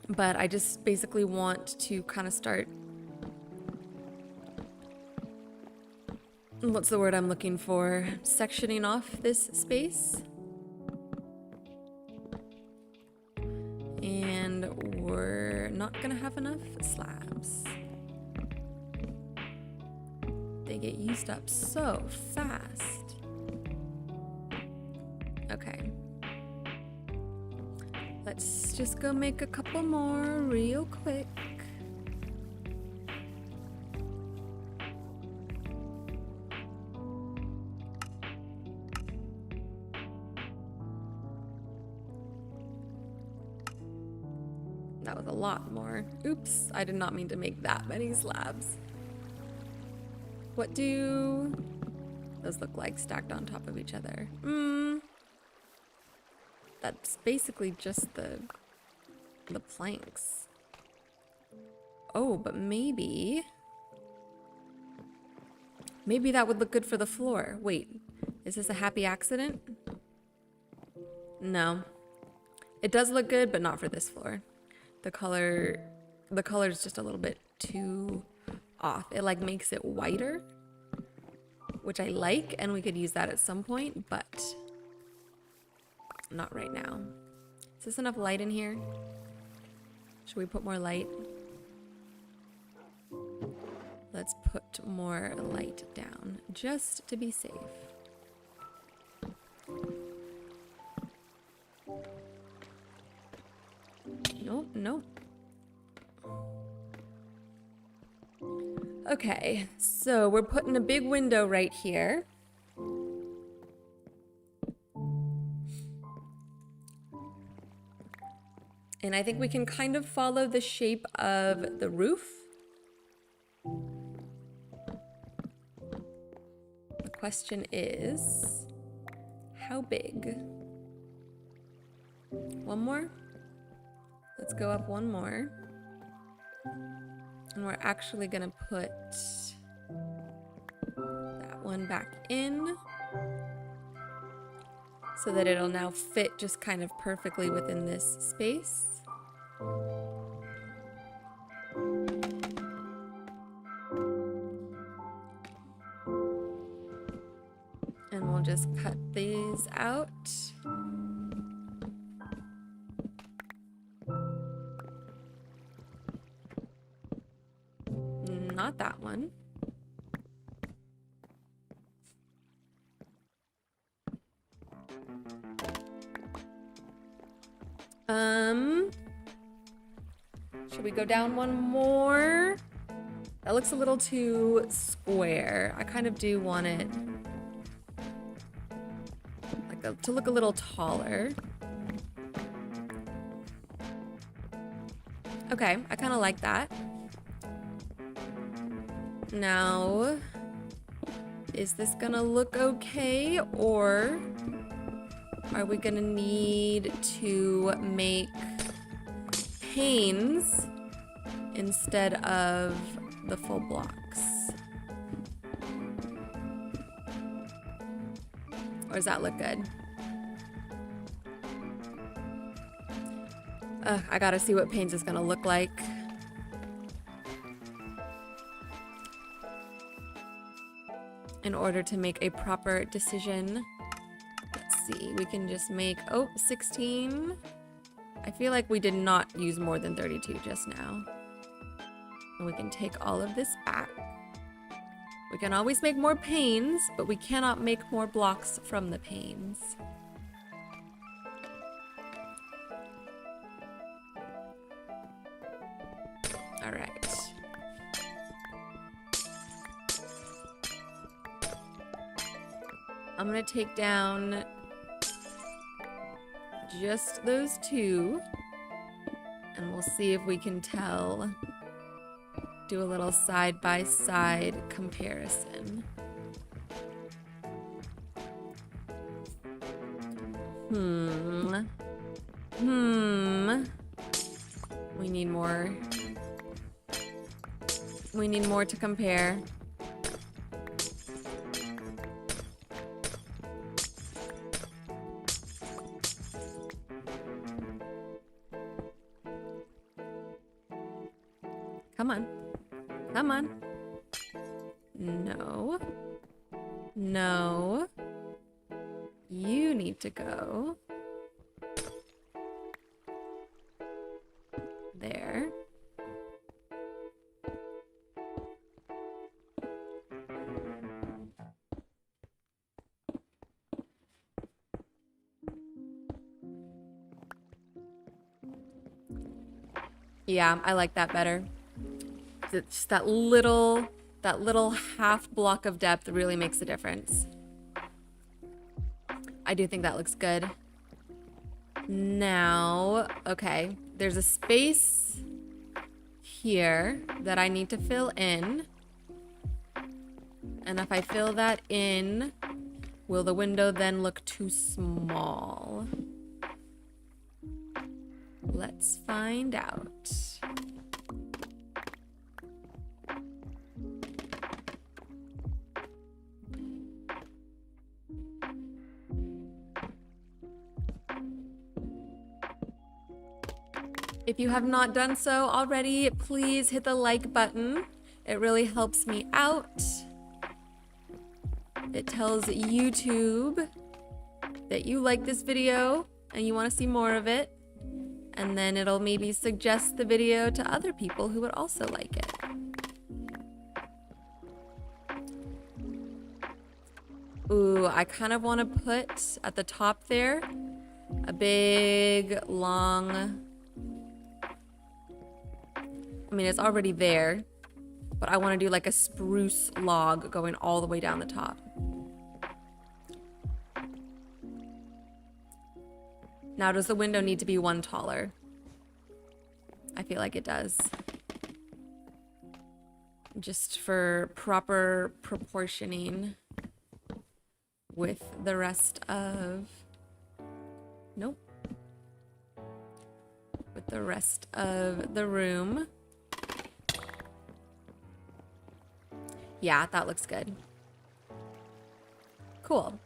But I just basically want to kind of start, what's the word I'm looking for? Sectioning off this space. And we're not gonna have enough slabs. They get used up so fast. Okay. Let's just go make a couple more real quick. That was a lot more. Oops, I did not mean to make that many slabs. What do those look like stacked on top of each other? That's basically just the planks. Oh, but maybe that would look good for the floor. Wait, is this a happy accident? No. It does look good, but not for this floor. The color is just a little bit too off. It like makes it whiter, which I like, and we could use that at some point, but not right now. Is this enough light in here? Should we put more light? Let's put more light down, just to be safe. Nope, nope. Okay, so we're putting a big window right here. And I think we can kind of follow the shape of the roof. The question is, how big? One more? Let's go up one more. And we're actually gonna put that one back in so that it'll now fit just kind of perfectly within this space. And we'll just cut these out. Not that one. Should we go down one more? That looks a little too square. I kind of do want it like to look a little taller. Okay, I kind of like that. Now, is this gonna look okay, or are we gonna need to make panes instead of the full blocks? Or does that look good? I gotta see what panes is gonna look like. In order to make a proper decision. Let's see, we can just make, 16. I feel like we did not use more than 32 just now. And we can take all of this back. We can always make more panes, but we cannot make more blocks from the panes. All right. I'm gonna take down just those two, and we'll see if we can tell. Do a little side-by-side comparison. We need more. We need more to compare. Come on. Come on. No. No. You need to go. There. Yeah, I like that better. It's that little half block of depth really makes a difference. I do think that looks good. Now, okay, there's a space here that I need to fill in. And if I fill that in, will the window then look too small? Let's find out. If you have not done so already, please hit the like button. It really helps me out. It tells YouTube that you like this video and you want to see more of it. And then it'll maybe suggest the video to other people who would also like it. Ooh, I kind of want to put at the top there a big, long... I mean, it's already there, but I want to do like a spruce log going all the way down the top. Now, does the window need to be one taller? I feel like it does. Just for proper proportioning with the rest of... Nope. With the rest of the room. Yeah, that looks good. Cool.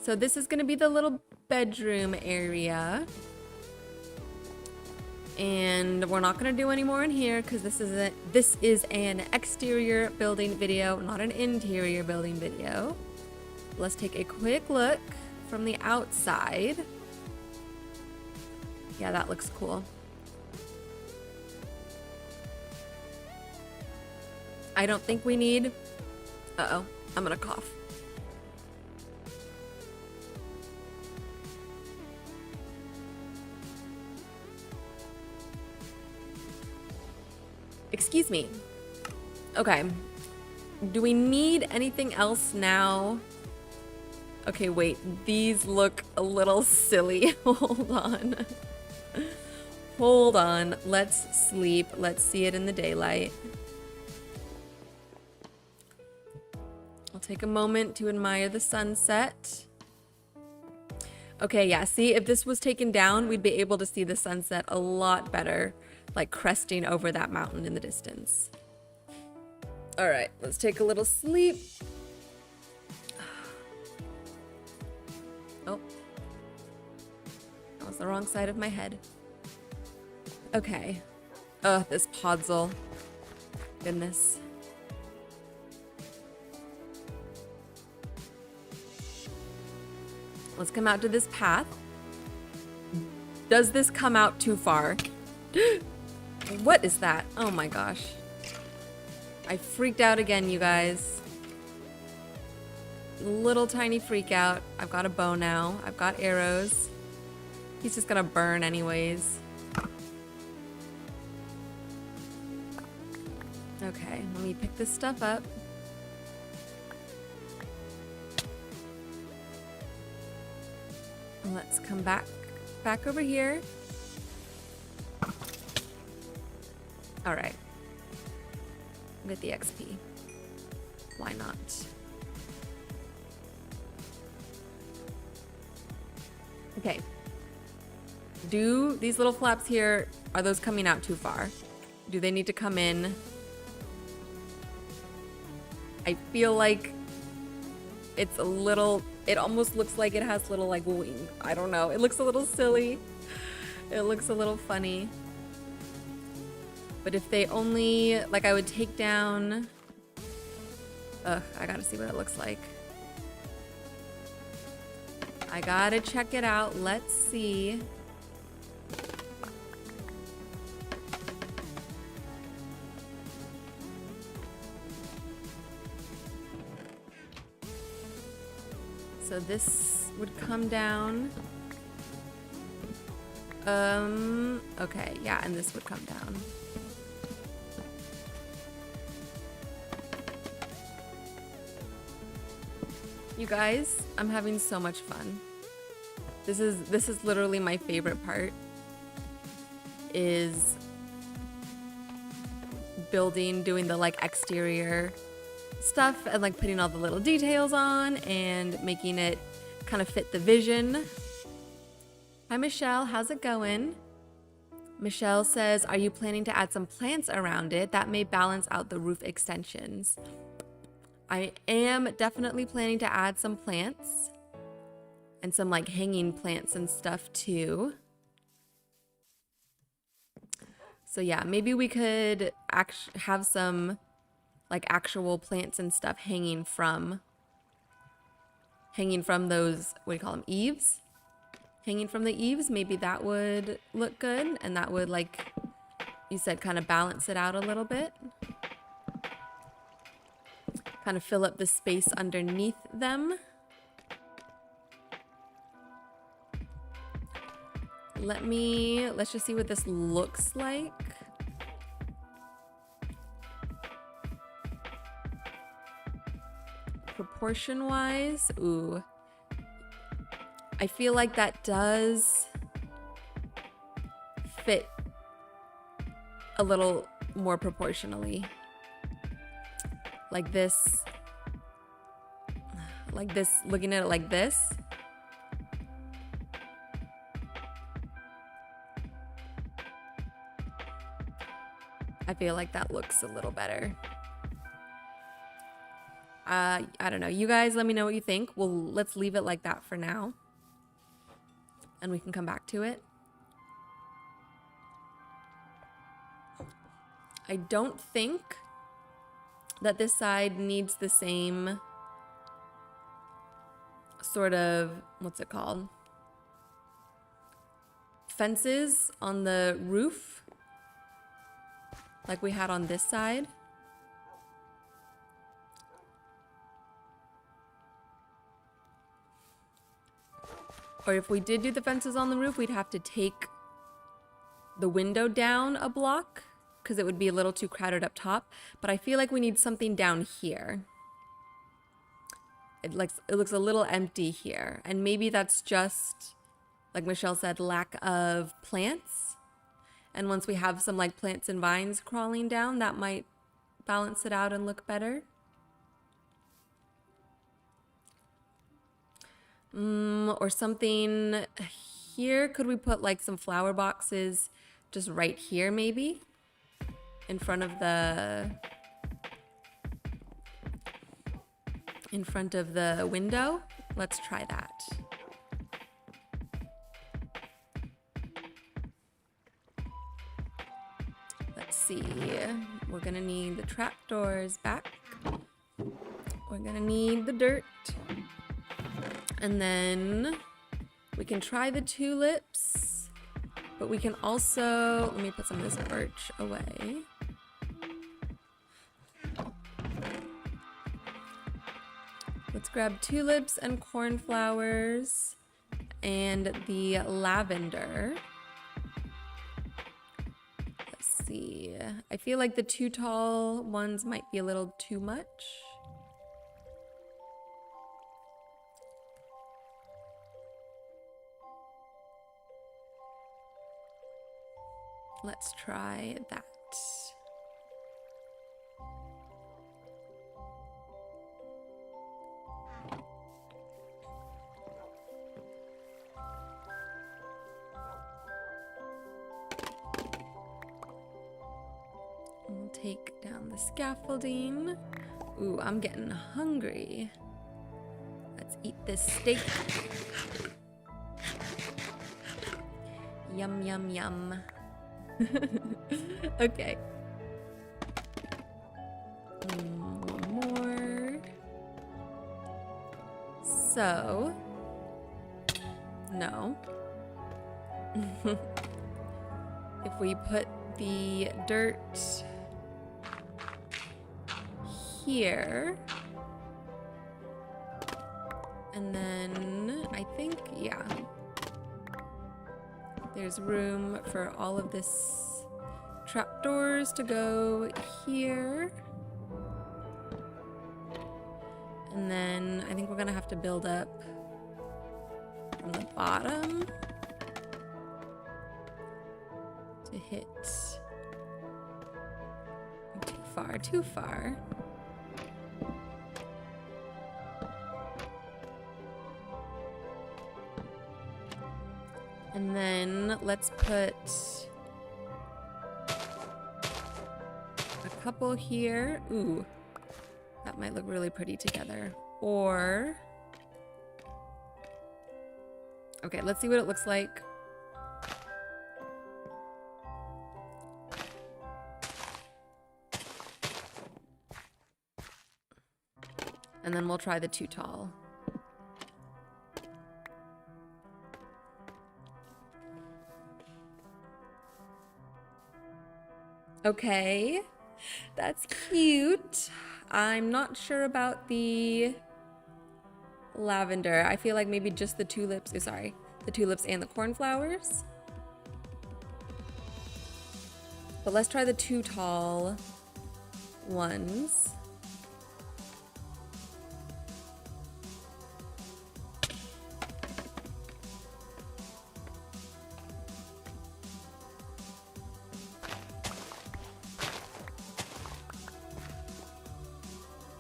So this is going to be the little bedroom area. And we're not going to do any more in here because this is an exterior building video, not an interior building video. Let's take a quick look from the outside. Yeah, that looks cool. I don't think we need... Uh-oh, I'm gonna cough. Excuse me. Okay. Do we need anything else now? Okay, wait. These look a little silly. Hold on. Hold on. Let's sleep. Let's see it in the daylight. I'll take a moment to admire the sunset. Okay, yeah, see, if this was taken down, we'd be able to see the sunset a lot better, like cresting over that mountain in the distance. All right, let's take a little sleep. Oh, that was the wrong side of my head. Okay. Oh, this podzol. Goodness. Let's come out to this path. Does this come out too far? What is that? Oh my gosh. I freaked out again, you guys. little tiny freak out. I've got a bow now. I've got arrows. He's just gonna burn anyways. Okay, let me pick this stuff up. Let's come back over here. All right. Get the XP. Why not? Okay. Do these little flaps here, are those coming out too far? Do they need to come in? I feel like it's a little, it almost looks like it has little like wing. I don't know. It looks a little silly. It looks a little funny. But if they only, like I would take down, ugh, I gotta see what it looks like. I gotta check it out. Let's see. So this would come down. Okay, yeah, and this would come down. You guys, I'm having so much fun. This is literally my favorite part, is building, doing the like exterior stuff and like putting all the little details on and making it kind of fit the vision. Hi Michelle, how's it going? Michelle says, are you planning to add some plants around it that may balance out the roof extensions? I am definitely planning to add some plants and some like hanging plants and stuff too. So yeah, maybe we could have some like actual plants and stuff hanging from those, what do you call them, eaves? Hanging from the eaves, maybe that would look good, and that would, like you said, kind of balance it out a little bit. Kind of fill up the space underneath them. Let's just see what this looks like. Proportion wise, ooh. I feel like that does fit a little more proportionally. Like this, looking at it like this. I feel like that looks a little better. I don't know. You guys let me know what you think. Well, let's leave it like that for now. And we can come back to it. I don't think that this side needs the same sort of, what's it called? Fences on the roof, like we had on this side. Or if we did do the fences on the roof, we'd have to take the window down a block because it would be a little too crowded up top. But I feel like we need something down here. It looks a little empty here. And maybe that's just, like Michelle said, lack of plants. And once we have some like plants and vines crawling down, that might balance it out and look better. Or something here. Could we put like some flower boxes just right here maybe? In front of the window? Let's try that. Let's see. We're gonna need the trapdoors back. We're gonna need the dirt. And then we can try the tulips, but we can also, let me put some of this birch away. Let's grab tulips and cornflowers and the lavender. Let's see. I feel like the 2 tall ones might be a little too much. Let's try that. We'll take down the scaffolding. Ooh, I'm getting hungry. Let's eat this steak. Yum, yum, yum. Okay. One more. So, no. If we put the dirt here, and then I think, yeah, there's room for all of this trapdoors to go here. And then I think we're gonna have to build up from the bottom to hit too far. And then let's put a couple here. Ooh, that might look really pretty together. Or, okay, let's see what it looks like. And then we'll try the 2 tall. Okay, that's cute. I'm not sure about the lavender. I feel like maybe just the tulips, the tulips and the cornflowers. But let's try the 2 tall ones.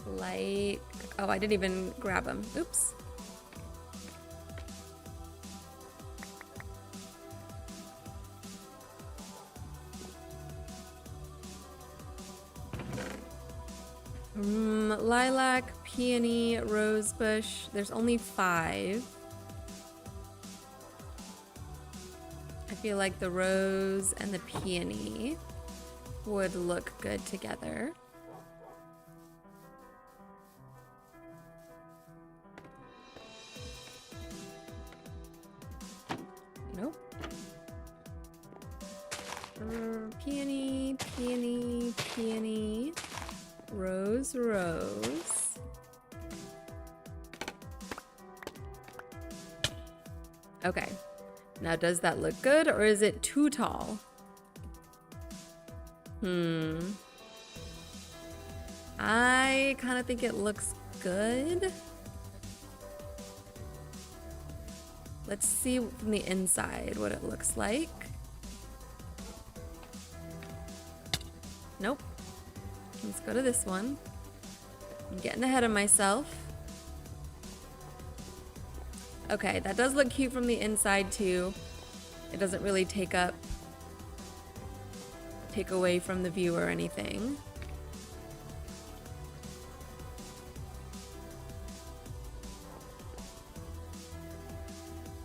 Like, oh, I didn't even grab them. Oops. Lilac, peony, rosebush. There's only 5. I feel like the rose and the peony would look good together. Nope. Peony, peony, peony. Rose, rose. Okay. Now, does that look good or is it too tall? I kind of think it looks good. Let's see from the inside what it looks like. Nope. Let's go to this one. I'm getting ahead of myself. Okay, that does look cute from the inside too. It doesn't really take away from the view or anything.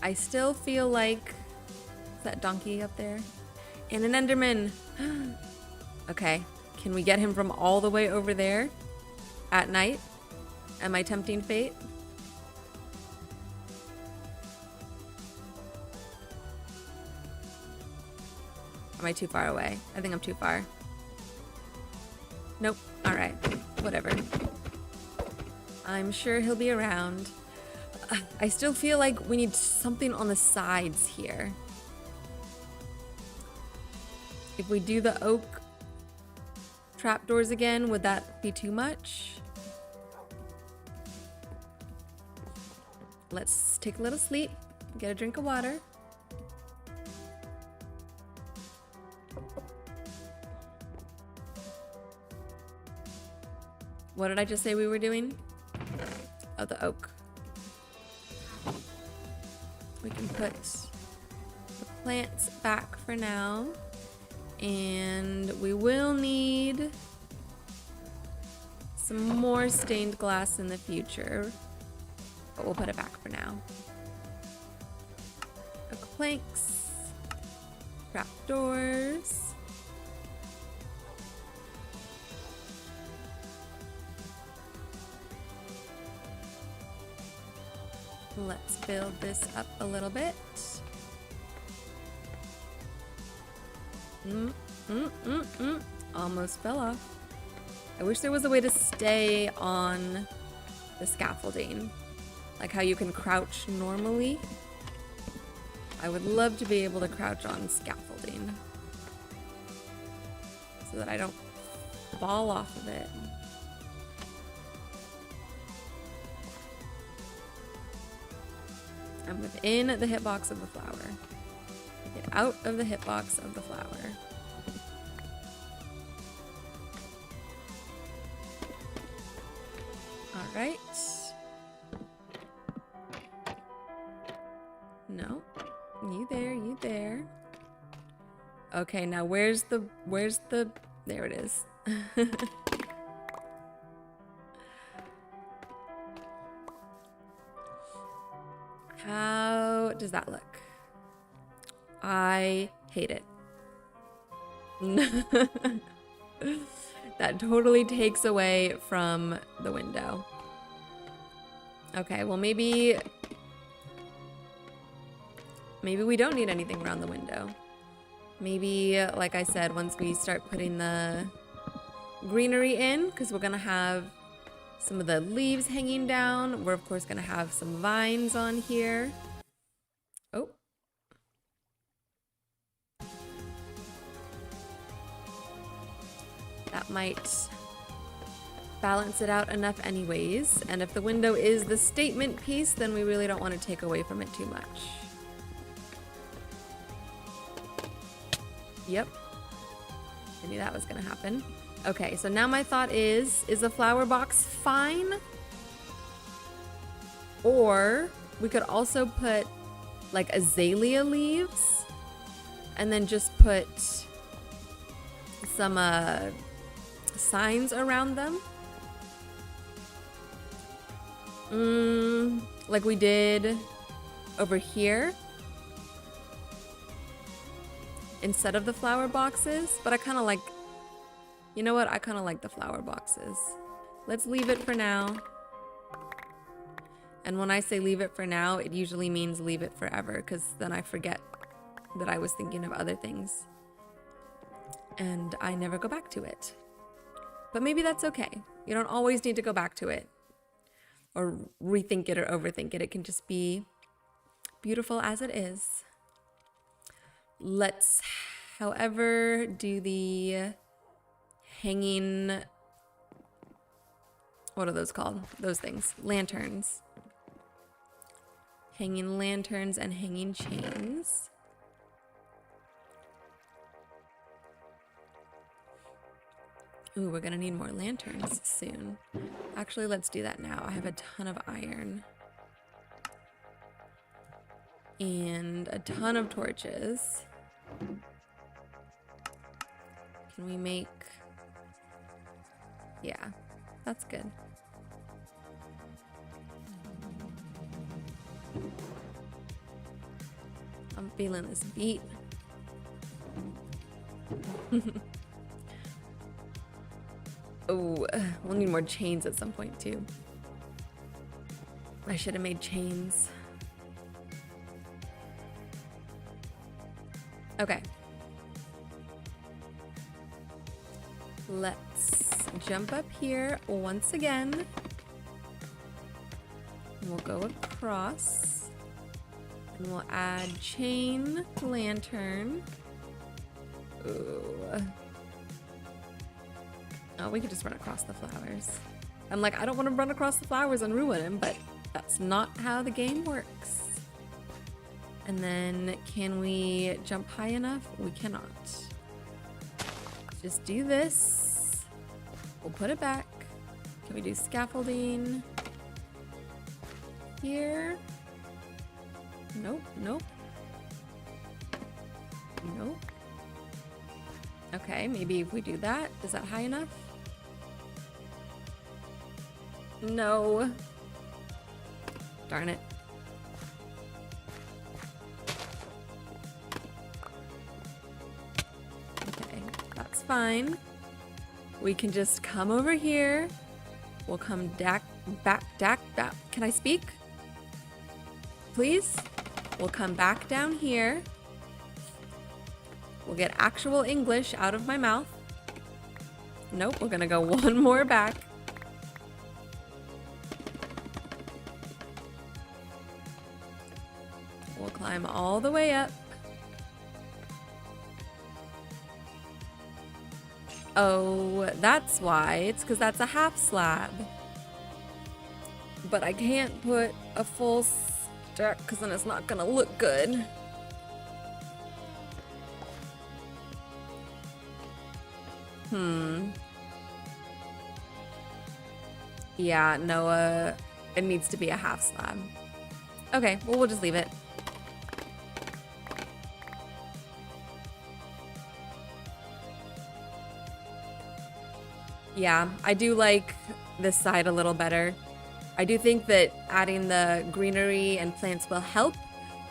I still feel like, is that donkey up there? And an Enderman. Okay, can we get him from all the way over there at night? Am I tempting fate? Am I too far away? I think I'm too far. Nope. All right. Whatever. I'm sure he'll be around. I still feel like we need something on the sides here. If we do the oak trapdoors again, would that be too much? Let's take a little sleep, get a drink of water. What did I just say we were doing? Oh, the oak. We can put the plants back for now. And we will need some more stained glass in the future, but we'll put it back for now. Oak planks, trapdoors. Let's build this up a little bit. Almost fell off. I wish there was a way to stay on the scaffolding, like how you can crouch normally. I would love to be able to crouch on scaffolding so that I don't fall off of it. I'm within the hitbox of the flower. Get out of the hitbox of the flower. All right. No, you there, you there. Okay, now where's the, there it is. How does that look? I hate it. That totally takes away from the window. Okay, well maybe we don't need anything around the window. Maybe, like I said, once we start putting the greenery in, because we're gonna have some of the leaves hanging down. We're of course gonna have some vines on here. Oh. That might balance it out enough anyways. And if the window is the statement piece, then we really don't want to take away from it too much. Yep. I knew that was gonna happen. Okay, so now my thought is the flower box fine? Or we could also put like azalea leaves and then just put some signs around them. Like we did over here instead of the flower boxes, but I kind of like, you know what? I kind of like the flower boxes. Let's leave it for now. And when I say leave it for now, it usually means leave it forever, because then I forget that I was thinking of other things. And I never go back to it. But maybe that's okay. You don't always need to go back to it or rethink it or overthink it. It can just be beautiful as it is. Let's, however, do the hanging, what are those called? Those things, lanterns. Hanging lanterns and hanging chains. Ooh, we're gonna need more lanterns soon. Actually, let's do that now. I have a ton of iron. And a ton of torches. Can we make... Yeah, that's good. I'm feeling this beat. Oh, we'll need more chains at some point too. I should have made chains. Okay. Let's jump up here once again. We'll go across. And we'll add chain lantern. Ooh. Oh, we could just run across the flowers. I'm like, I don't want to run across the flowers and ruin them, but that's not how the game works. And then can we jump high enough? We cannot. Just do this. We'll put it back. Can we do scaffolding here? Nope, nope. Nope. Okay, maybe if we do that, is that high enough? No. Darn it. Okay, that's fine. We can just come over here. We'll come back. Can I speak? Please? We'll come back down here. We'll get actual English out of my mouth. Nope, we're gonna go one more back. We'll climb all the way up. Oh, that's why. It's because that's a half slab. But I can't put a full stack because then it's not gonna look good. Yeah, no, it needs to be a half slab. Okay, well, we'll just leave it. Yeah, I do like this side a little better. I do think that adding the greenery and plants will help,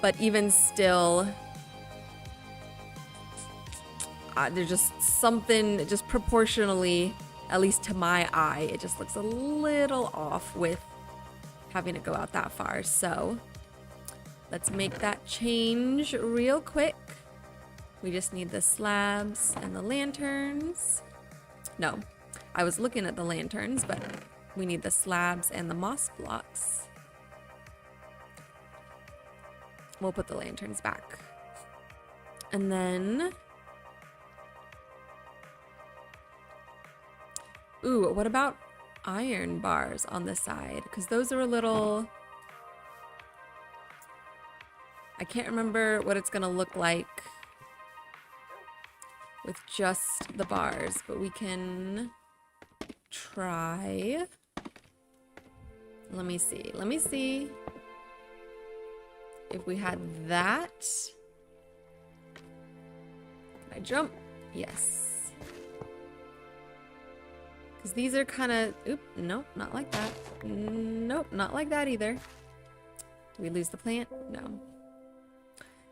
but even still, there's just something, just proportionally, at least to my eye, it just looks a little off with having it go out that far. So let's make that change real quick. We just need the slabs and the lanterns. No, I was looking at the lanterns, but we need the slabs and the moss blocks. We'll put the lanterns back. And then, ooh, what about iron bars on the side? Because those are a little, I can't remember what it's gonna look like with just the bars, but we can try. Let me see if we had that. Can I jump? Yes. Because these are kind of, oop, nope, not like that. Nope, not like that either. Do we lose the plant? No.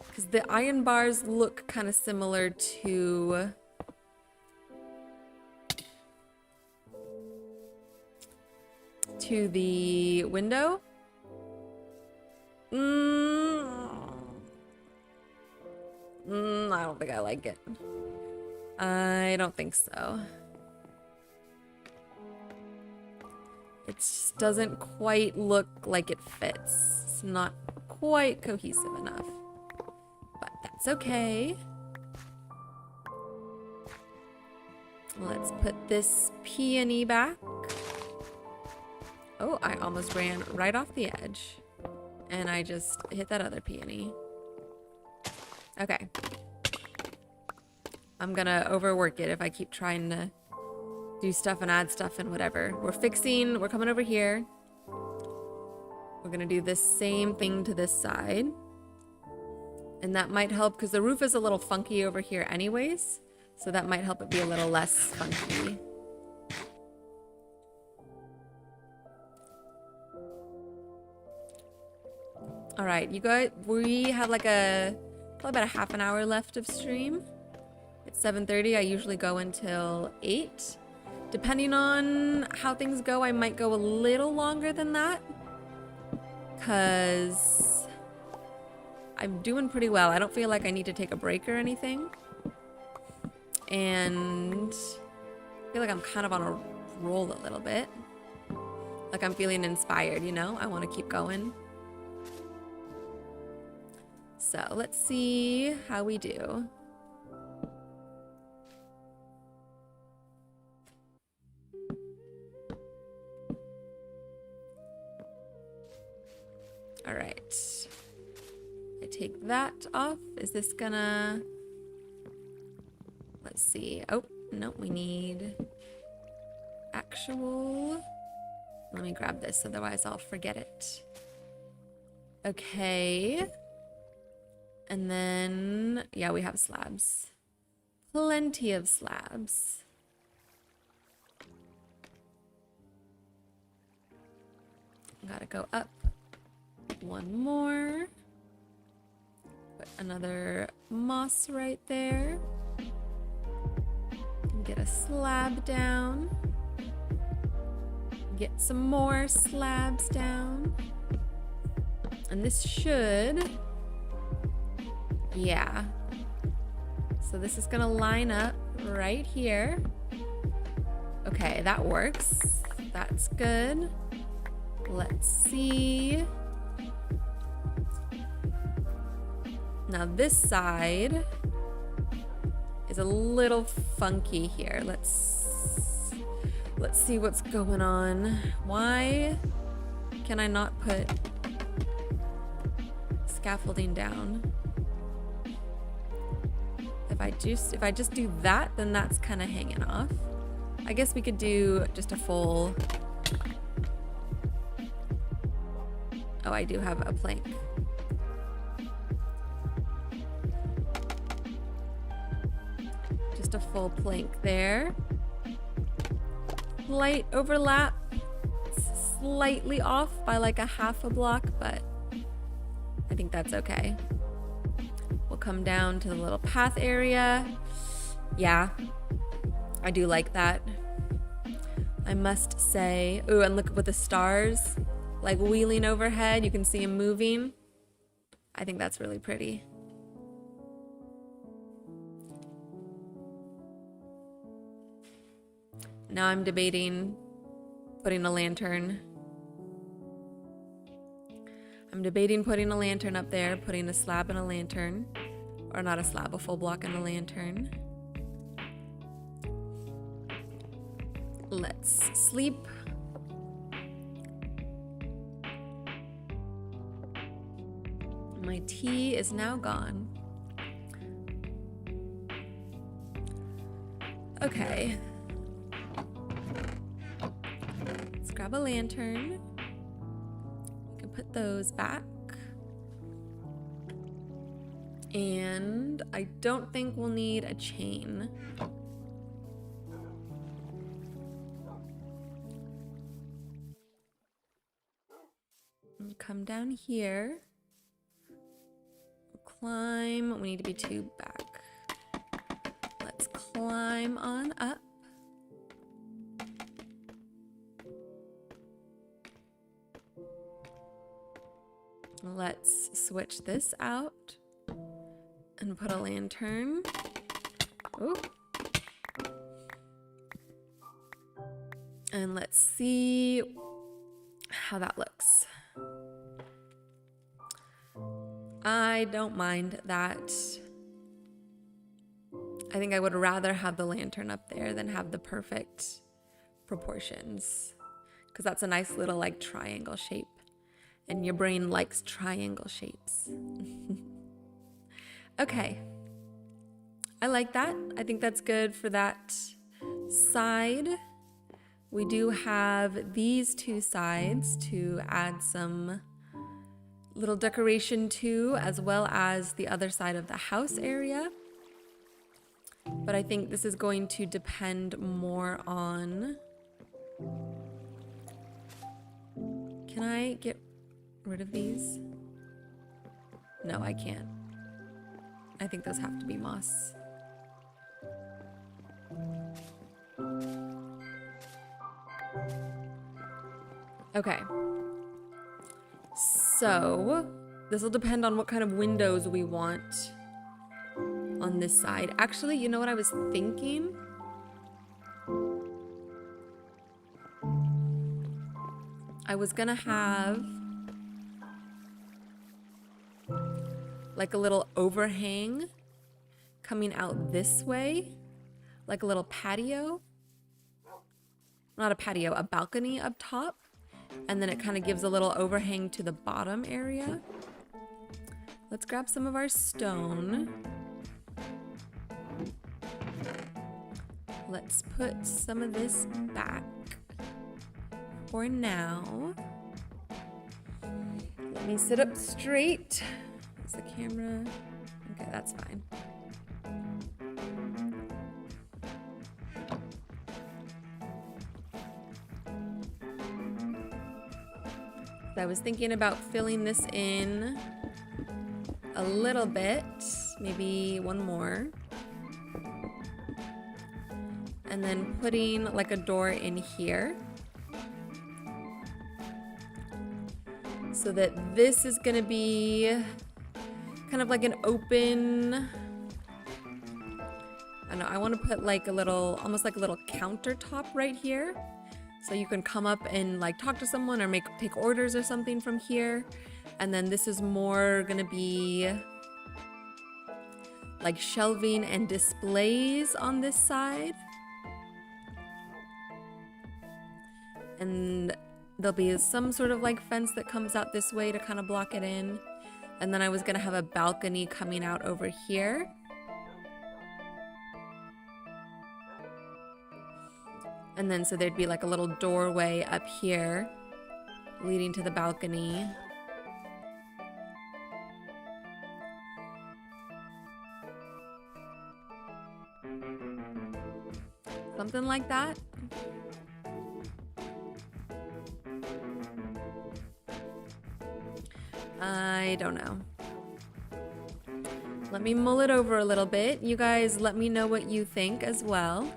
Because the iron bars look kind of similar to the window. I don't think I like it. I don't think so. It just doesn't quite look like it fits. It's not quite cohesive enough. But that's okay. Let's put this peony back. Oh, I almost ran right off the edge. And I just hit that other peony. Okay. I'm gonna overwork it if I keep trying to do stuff and add stuff and whatever. We're coming over here. We're gonna do this same thing to this side. And that might help because the roof is a little funky over here anyways. So that might help it be a little less funky. All right, you guys, we have like probably about a half an hour left of stream. It's 7:30. I usually go until 8. Depending on how things go, I might go a little longer than that. Because I'm doing pretty well. I don't feel like I need to take a break or anything. And I feel like I'm kind of on a roll a little bit. Like I'm feeling inspired, you know? I want to keep going. So let's see how we do. All right. I take that off. Is this gonna... Let's see. Oh, no, we need actual... Let me grab this, otherwise I'll forget it. Okay. And then, yeah, we have slabs. Plenty of slabs. Gotta go up. One more. Put another moss right there. Get a slab down. Get some more slabs down. And this should... Yeah. So this is gonna line up right here. Okay, that works. That's good. Let's see. Now this side is a little funky here. Let's see what's going on. Why can I not put scaffolding down? If I just do that, then that's kind of hanging off. I guess we could do just a full... Oh, I do have a plank. Just a full plank there. Light overlap. Slightly off by like a half a block, but I think that's okay. We'll come down to the little path area. Yeah, I do like that. I must say. Ooh, and look with the stars like wheeling overhead. You can see them moving. I think that's really pretty. Now I'm debating putting a lantern. I'm debating putting a lantern up there, putting a slab and a lantern. Or not a slab, a full block and a lantern. Let's sleep. My tea is now gone. Okay. Let's grab a lantern. We can put those back. And I don't think we'll need a chain. And come down here. We'll climb. We need to be 2 back. Let's climb on up. Let's switch this out and put a lantern. Ooh. And let's see how that looks. I don't mind that. I think I would rather have the lantern up there than have the perfect proportions, because that's a nice little like triangle shape, and your brain likes triangle shapes. Okay, I like that. I think that's good for that side. We do have these 2 sides to add some little decoration to, as well as the other side of the house area. But I think this is going to depend more on... Can I get rid of these? No, I can't. I think those have to be moss. Okay. So, this will depend on what kind of windows we want on this side. Actually, you know what I was thinking? I was gonna have like a little overhang coming out this way, like a little patio. Not a patio, a balcony up top. And then it kind of gives a little overhang to the bottom area. Let's grab some of our stone. Let's put some of this back for now. Let me sit up straight. Is the camera? Okay, that's fine. I was thinking about filling this in a little bit, maybe one more. And then putting like a door in here. So that this is gonna be kind of like an open, I don't know, I wanna put like a little, almost like a little countertop right here. So you can come up and like talk to someone or take orders or something from here. And then this is more gonna be like shelving and displays on this side. And there'll be some sort of like fence that comes out this way to kind of block it in. And then I was gonna have a balcony coming out over here. And then so there'd be like a little doorway up here leading to the balcony. Something like that. I don't know. Let me mull it over a little bit. You guys let me know what you think as well.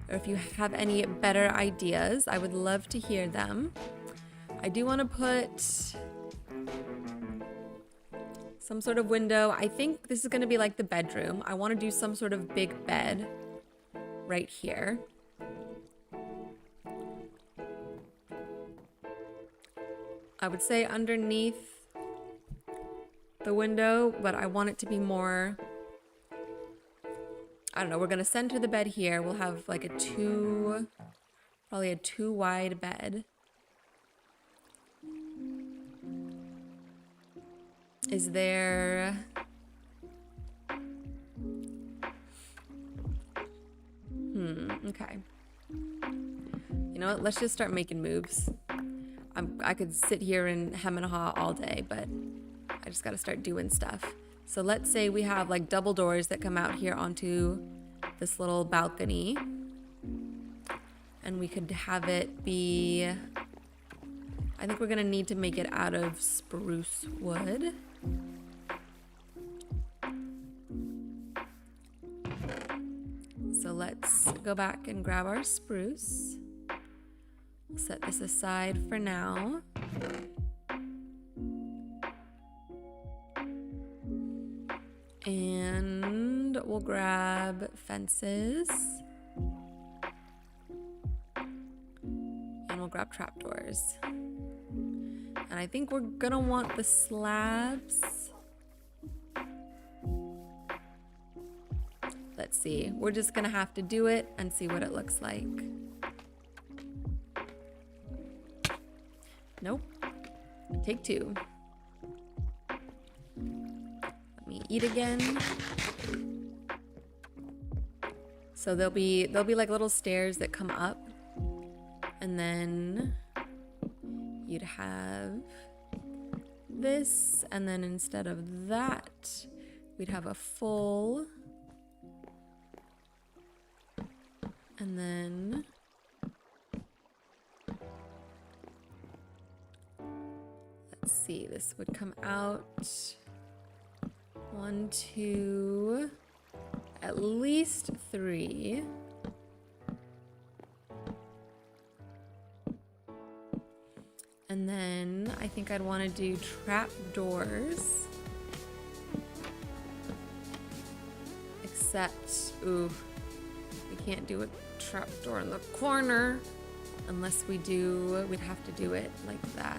Or if you have any better ideas, I would love to hear them. I do want to put some sort of window. I think this is going to be like the bedroom. I want to do some sort of big bed right here. I would say underneath the window, but I want it to be more, I don't know, we're gonna center the bed here. We'll have like probably a 2 wide bed. Is there, okay. You know what, let's just start making moves. I could sit here and hem and haw all day, but I just gotta start doing stuff. So let's say we have like double doors that come out here onto this little balcony. And we could have it be, I think we're gonna need to make it out of spruce wood. So let's go back and grab our spruce. Set this aside for now. And we'll grab fences. And we'll grab trapdoors. And I think we're gonna want the slabs. Let's see. We're just gonna have to do it and see what it looks like. Nope. Take 2. Let me eat again. So there'll be like little stairs that come up, and then you'd have this, and then instead of that, we'd have a full, and then let's see, this would come out 1, 2, at least 3. And then I think I'd want to do trap doors. Except, ooh, we can't do a trap door in the corner. Unless we'd have to do it like that.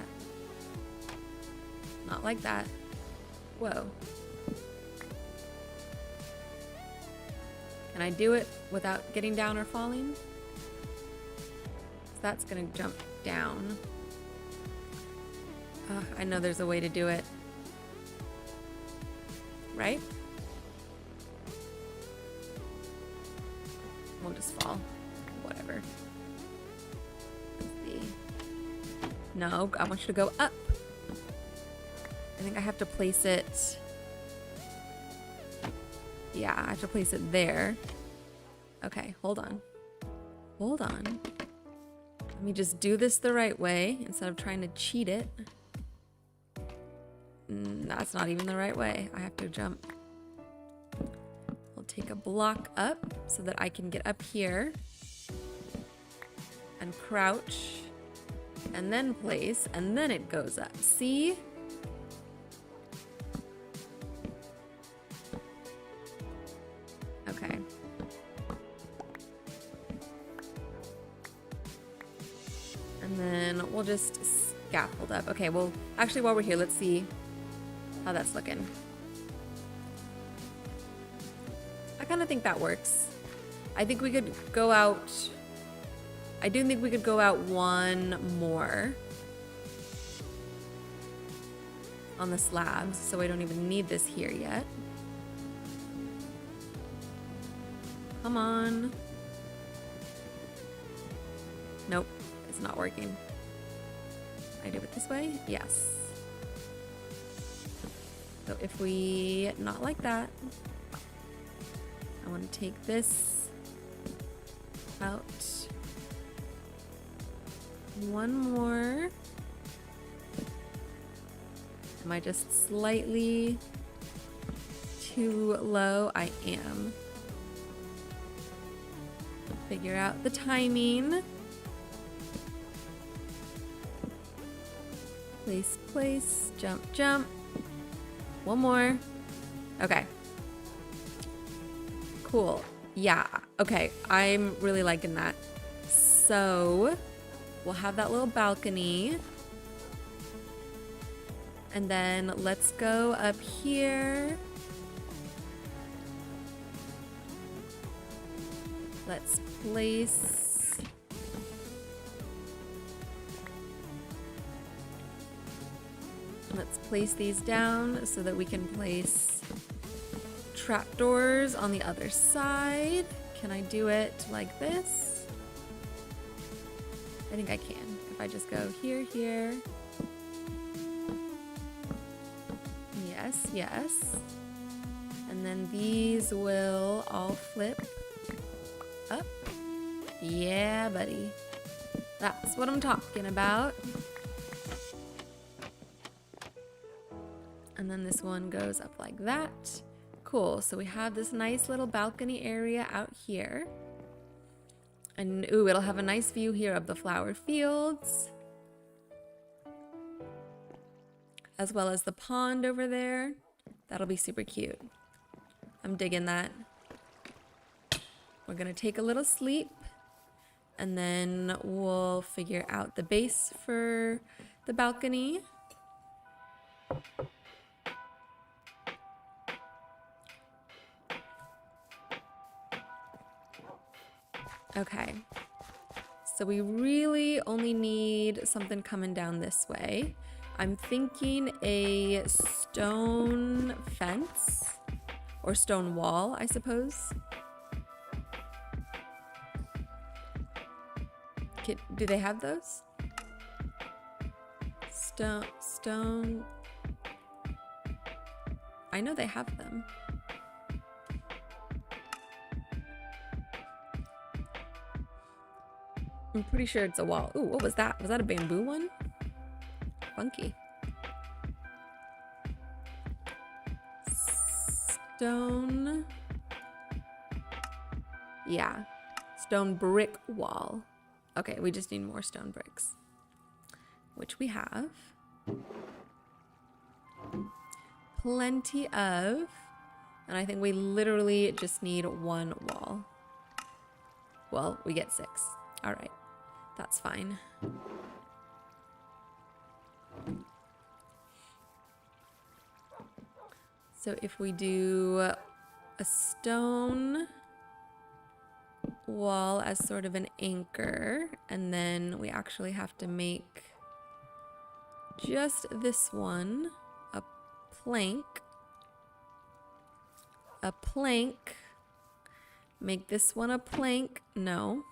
Not like that. Whoa. Can I do it without getting down or falling? That's gonna jump down. Ugh, I know there's a way to do it. Right? We'll just fall. Whatever. Let's see. No, I want you to go up. I think I have to place it. Yeah, I have to place it there. Okay, hold on. Hold on. Let me just do this the right way instead of trying to cheat it. That's not even the right way. I have to jump. I'll take a block up so that I can get up here and crouch and then place, and then it goes up. See? Okay. And then we'll just scaffold up. Okay, well, actually, while we're here, let's see how that's looking. I kind of think that works. I think we could go out. I do think we could go out one more on the slabs, so I don't even need this here yet. Come on. Nope, it's not working. I do it this way? Yes. So if we, not like that, I want to take this out. One more. Am I just slightly too low? I am. Figure out the timing. Place, place, jump, jump. One more. Okay. Cool. Yeah. Okay. I'm really liking that. So we'll have that little balcony. And then let's go up here. Let's place. Let's place these down so that we can place trapdoors on the other side. Can I do it like this? I think I can. If I just go here, here. Yes, yes. And then these will all flip up. Yeah, buddy. That's what I'm talking about. And then this one goes up like that. Cool, so we have this nice little balcony area out here. And ooh, it'll have a nice view here of the flower fields. As well as the pond over there. That'll be super cute. I'm digging that. We're gonna take a little sleep. And then we'll figure out the base for the balcony. Okay, so we really only need something coming down this way. I'm thinking a stone fence or stone wall, I suppose. Do they have those? Stone. I know they have them. I'm pretty sure it's a wall. Ooh, what was that? Was that a bamboo one? Funky. Stone. Yeah. Stone brick wall. Okay, we just need more stone bricks. Which we have. Plenty of. And I think we literally just need one wall. Well, we get 6. All right. That's fine. So if we do a stone wall as sort of an anchor, and then we actually have to make just this one a plank. A plank. Make this one a plank. No.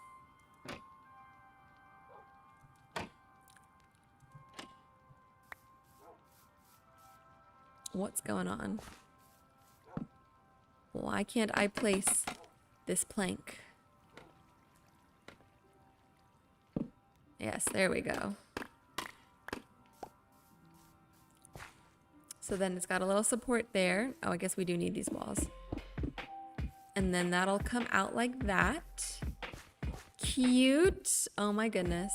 What's going on? Why can't I place this plank? Yes, there we go. So then it's got a little support there. Oh, I guess we do need these walls. And then that'll come out like that. Cute. Oh my goodness.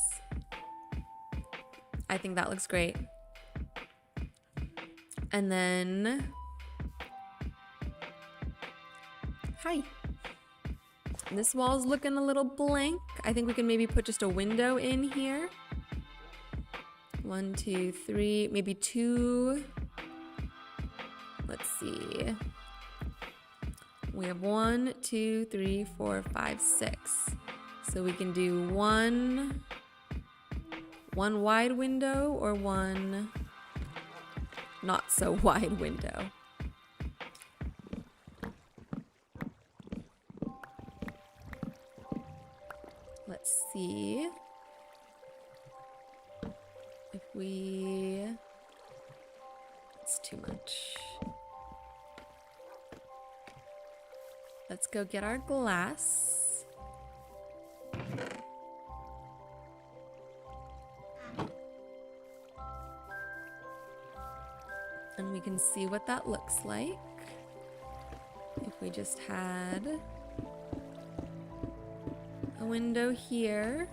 I think that looks great. And then, hi. This wall's looking a little blank. I think we can maybe put just a window in here. 1, 2, 3, maybe 2. Let's see. We have 1, 2, 3, 4, 5, 6. So we can do one wide window or one not so wide window. Let's see if it's too much. Let's go get our glass. And we can see what that looks like. If we just had a window here.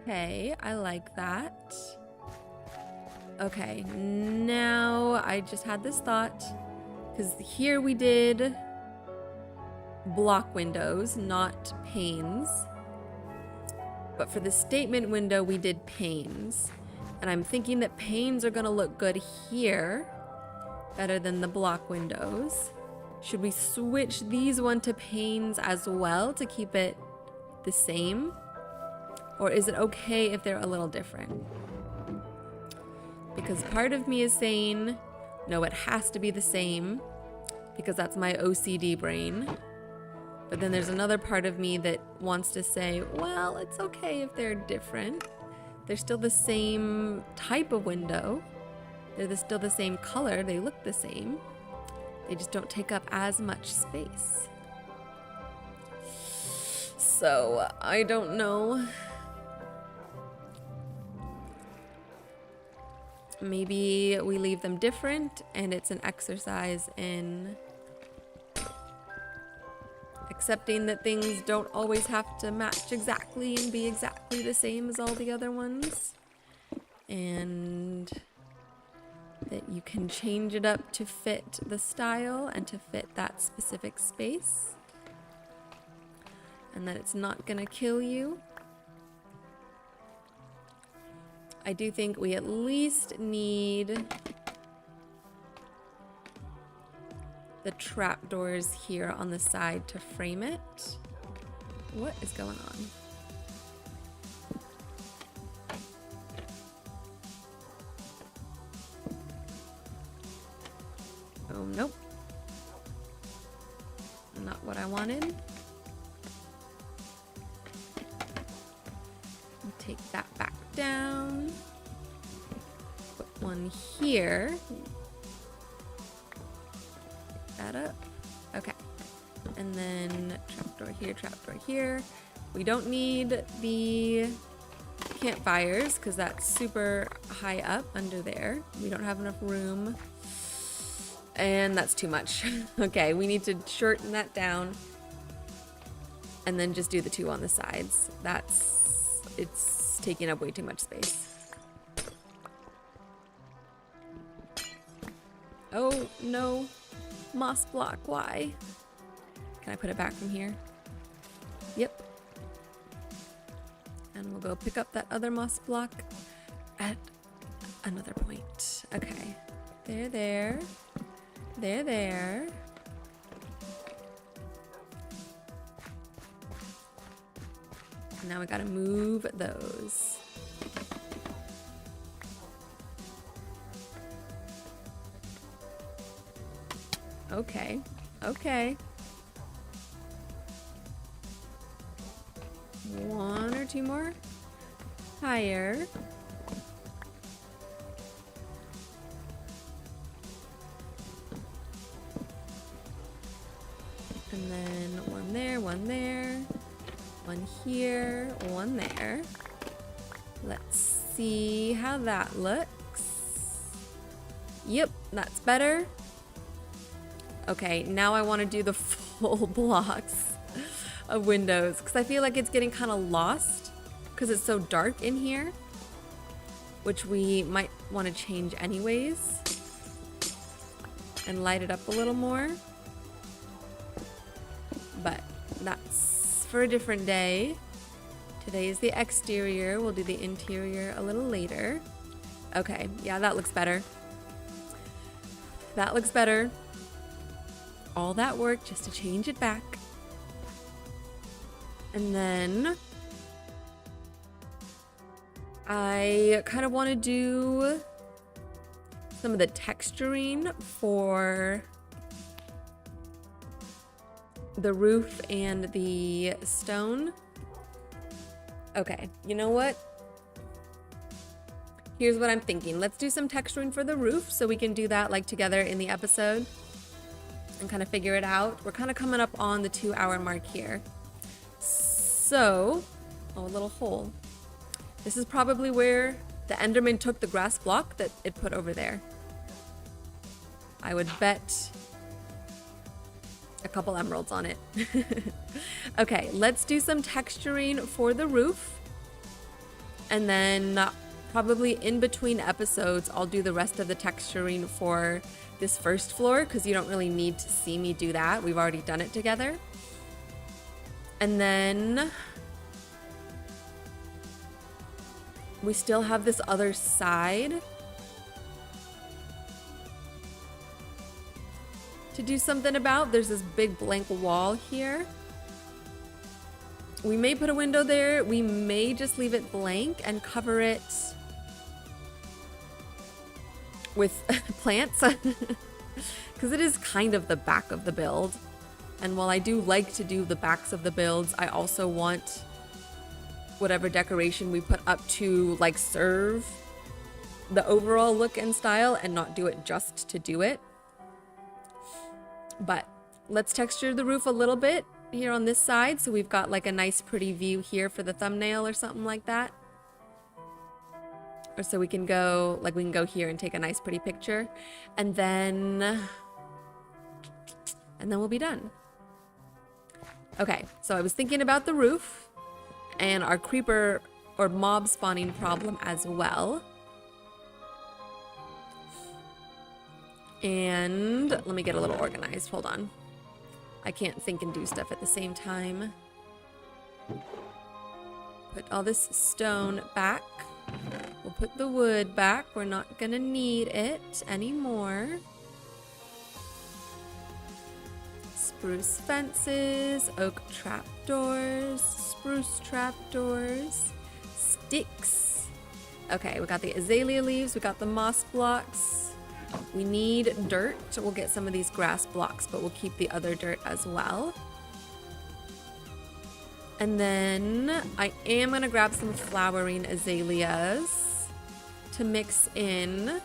Okay, I like that. Okay, now I just had this thought, because here we did block windows, not panes. But for the statement window, we did panes. And I'm thinking that panes are gonna look good here, better than the block windows. Should we switch these one to panes as well to keep it the same? Or is it okay if they're a little different? Because part of me is saying, no, it has to be the same, because that's my OCD brain. But then there's another part of me that wants to say, well, it's okay if they're different. They're still the same type of window. They're still the same color. They look the same. They just don't take up as much space. So, I don't know. Maybe we leave them different and it's an exercise in accepting that things don't always have to match exactly and be exactly the same as all the other ones. And that you can change it up to fit the style and to fit that specific space. And that it's not gonna kill you. I do think we at least need the trapdoors here on the side to frame it. What is going on? Oh, nope. Not what I wanted. Take that back down. Put one here. Pick that up. Okay. And then trapdoor here, trapdoor here. We don't need the campfires because that's super high up under there. We don't have enough room. And that's too much. Okay, we need to shorten that down. And then just do the two on the sides. It's taking up way too much space. Oh, no. Moss block, why? Can I put it back from here? Yep. And we'll go pick up that other moss block at another point. Okay. There, there. There, there. Now we gotta move those. Okay. Okay. One or two more. Higher. And then one there, one there, one here, one there. Let's see how that looks. Yep, that's better. Okay, now I want to do the full blocks of windows because I feel like it's getting kind of lost because it's so dark in here, which we might want to change anyways and light it up a little more. But that's for a different day. Today is the exterior. We'll do the interior a little later. Okay, yeah, that looks better. That looks better. All that work just to change it back. And then I kind of want to do some of the texturing for the roof and the stone. Okay, you know what? Here's what I'm thinking. Let's do some texturing for the roof so we can do that like together in the episode and kind of figure it out. We're kind of coming up on the 2-hour mark here. So, oh, a little hole. This is probably where the Enderman took the grass block that it put over there. I would bet a couple emeralds on it. Okay, let's do some texturing for the roof. And then probably in between episodes, I'll do the rest of the texturing for this first floor because you don't really need to see me do that. We've already done it together. And then we still have this other side to do something about. There's this big blank wall here. We may put a window there. We may just leave it blank and cover it with plants because it is kind of the back of the build. And while I do like to do the backs of the builds, I also want whatever decoration we put up to like serve the overall look and style and not do it just to do it. But let's texture the roof a little bit here on this side so we've got like a nice pretty view here for the thumbnail or something like that. Or so we can go, like we can go here and take a nice pretty picture and then we'll be done. Okay, so I was thinking about the roof and our creeper or mob spawning problem as well. And let me get a little organized. Hold on. I can't think and do stuff at the same time. Put all this stone back. We'll put the wood back. We're not gonna need it anymore. Spruce fences, oak trapdoors, spruce trapdoors, sticks. Okay, we got the azalea leaves, we got the moss blocks. We need dirt. We'll get some of these grass blocks, but we'll keep the other dirt as well. And then I am gonna grab some flowering azaleas to mix in.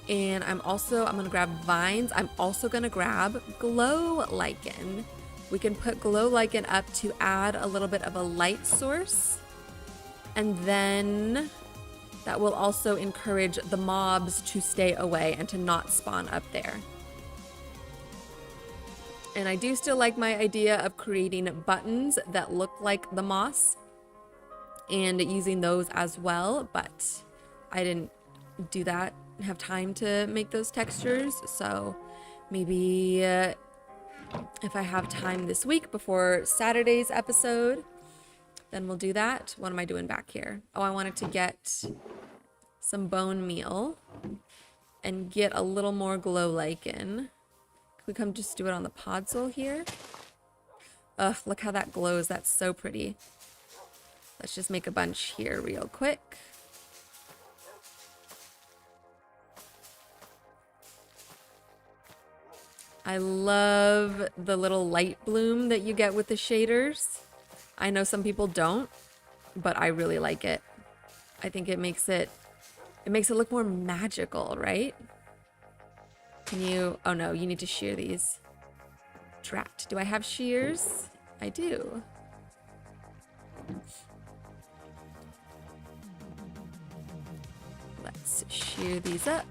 And I'm gonna grab vines. I'm also gonna grab glow lichen. We can put glow lichen up to add a little bit of a light source. And then that will also encourage the mobs to stay away and to not spawn up there. And I do still like my idea of creating buttons that look like the moss and using those as well, but I didn't do that have time to make those textures. So maybe if I have time this week before Saturday's episode, then we'll do that. What am I doing back here? Oh, I wanted to get some bone meal and get a little more glow lichen. Can we come just do it on the podzol here? Ugh, look how that glows. That's so pretty. Let's just make a bunch here real quick. I love the little light bloom that you get with the shaders. I know some people don't, but I really like it. I think it makes it look more magical, right? Can you, oh no, you need to shear these. Drat, do I have shears? I do. Let's shear these up.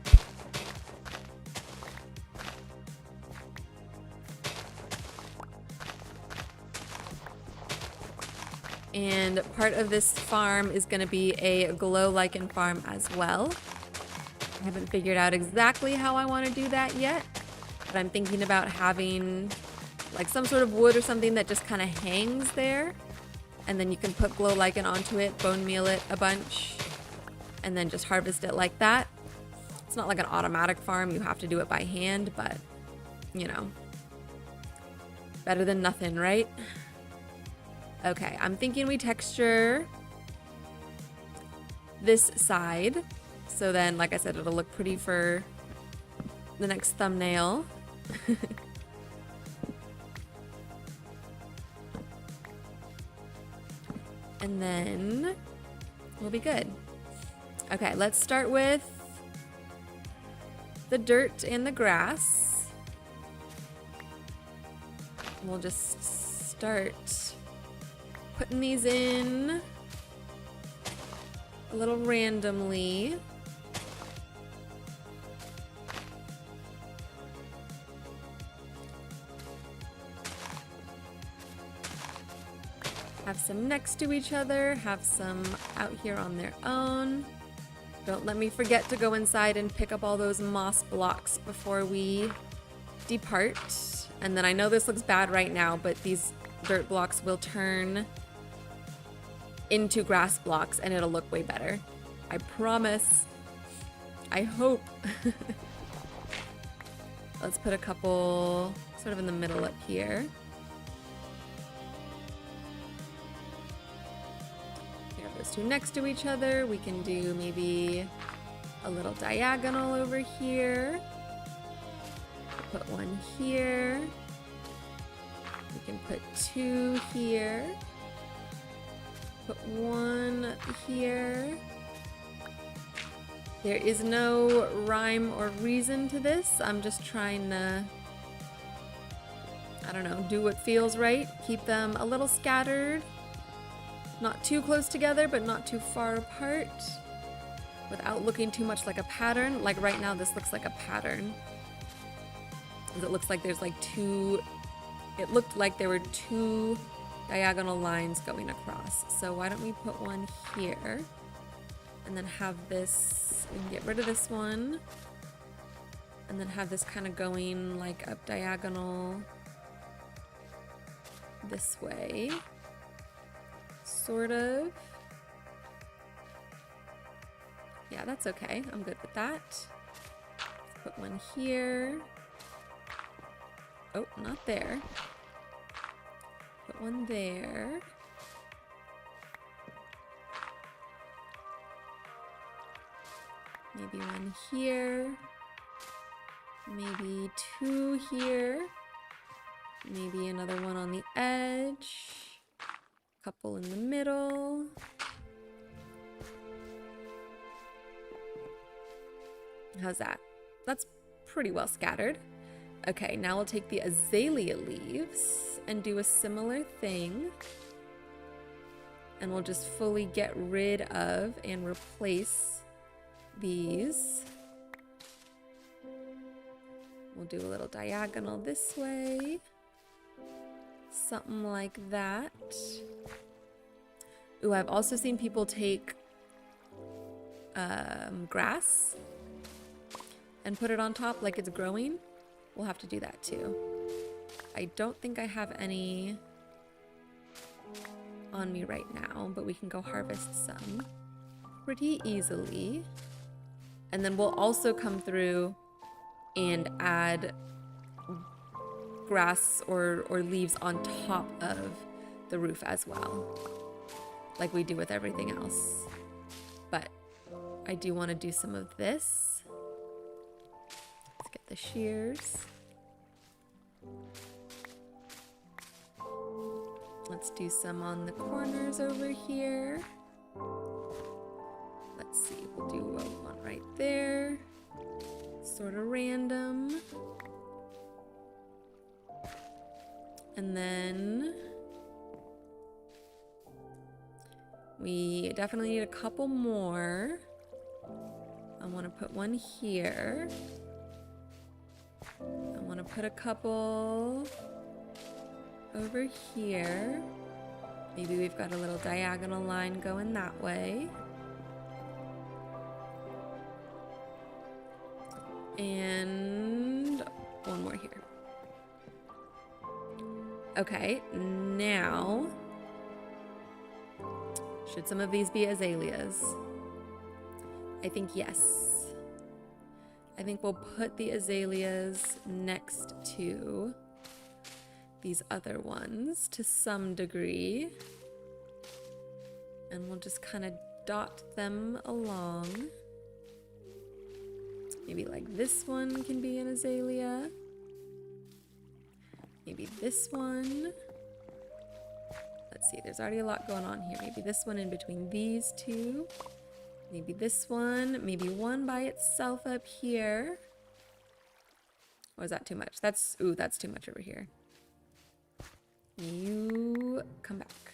And part of this farm is going to be a glow lichen farm as well. I haven't figured out exactly how I want to do that yet, but I'm thinking about having like some sort of wood or something that just kind of hangs there, and then you can put glow lichen onto it, bone meal it a bunch, and then just harvest it like that. It's not like an automatic farm, you have to do it by hand, but you know, better than nothing, right? Okay, I'm thinking we texture this side, so then, like I said, it'll look pretty for the next thumbnail. And then we'll be good. Okay, let's start with the dirt and the grass. We'll just start putting these in a little randomly. Have some next to each other, have some out here on their own. Don't let me forget to go inside and pick up all those moss blocks before we depart. And then I know this looks bad right now, but these dirt blocks will turn into grass blocks and it'll look way better. I promise. I hope. Let's put a couple sort of in the middle up here. Those two next to each other. We can do maybe a little diagonal over here. Put one here. We can put two here. Put one here. There is no rhyme or reason to this. I'm just trying to, I don't know, do what feels right. Keep them a little scattered. Not too close together, but not too far apart, without looking too much like a pattern. Like right now, this looks like a pattern. It looks like there's like two, it looked like there were two diagonal lines going across. So why don't we put one here, and then have this, we can get rid of this one, and then have this kind of going like up diagonal this way. Sort of. Yeah, that's okay. I'm good with that. Let's put one here. Oh, not there. Put one there. Maybe one here. Maybe two here. Maybe another one on the edge. Couple in the middle. How's that? That's pretty well scattered. Okay, now we'll take the azalea leaves and do a similar thing. And we'll just fully get rid of and replace these. We'll do a little diagonal this way. Something like that. Ooh, I've also seen people take grass and put it on top like it's growing, we'll have to do that too. I don't think I have any on me right now, but we can go harvest some pretty easily. And then we'll also come through and add grass or leaves on top of the roof as well, like we do with everything else. But I do want to do some of this. Let's get the shears. Let's do some on the corners over here. Let's see, we'll do one right there. Sort of random. And then we definitely need a couple more. I want to put one here. I want to put a couple over here. Maybe we've got a little diagonal line going that way. And one more here. Okay, now, should some of these be azaleas? I think yes. I think we'll put the azaleas next to these other ones to some degree. And we'll just kind of dot them along. Maybe like this one can be an azalea. Maybe this one. Let's see, there's already a lot going on here. Maybe this one in between these two. Maybe this one. Maybe one by itself up here. Or is that too much? That's too much over here. You come back.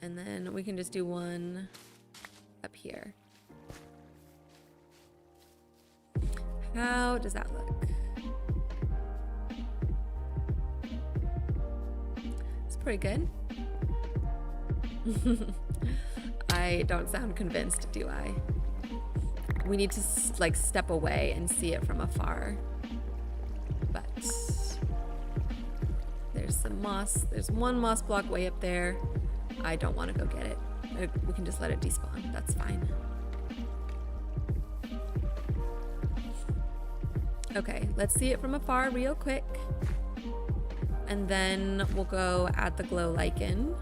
And then we can just do one up here. How does that look? It's pretty good. I don't sound convinced, do I? We need to like step away and see it from afar. But there's some moss. There's one moss block way up there. I don't want to go get it. We can just let it despawn. That's fine. Okay, let's see it from afar real quick. And then we'll go add the glow lichen.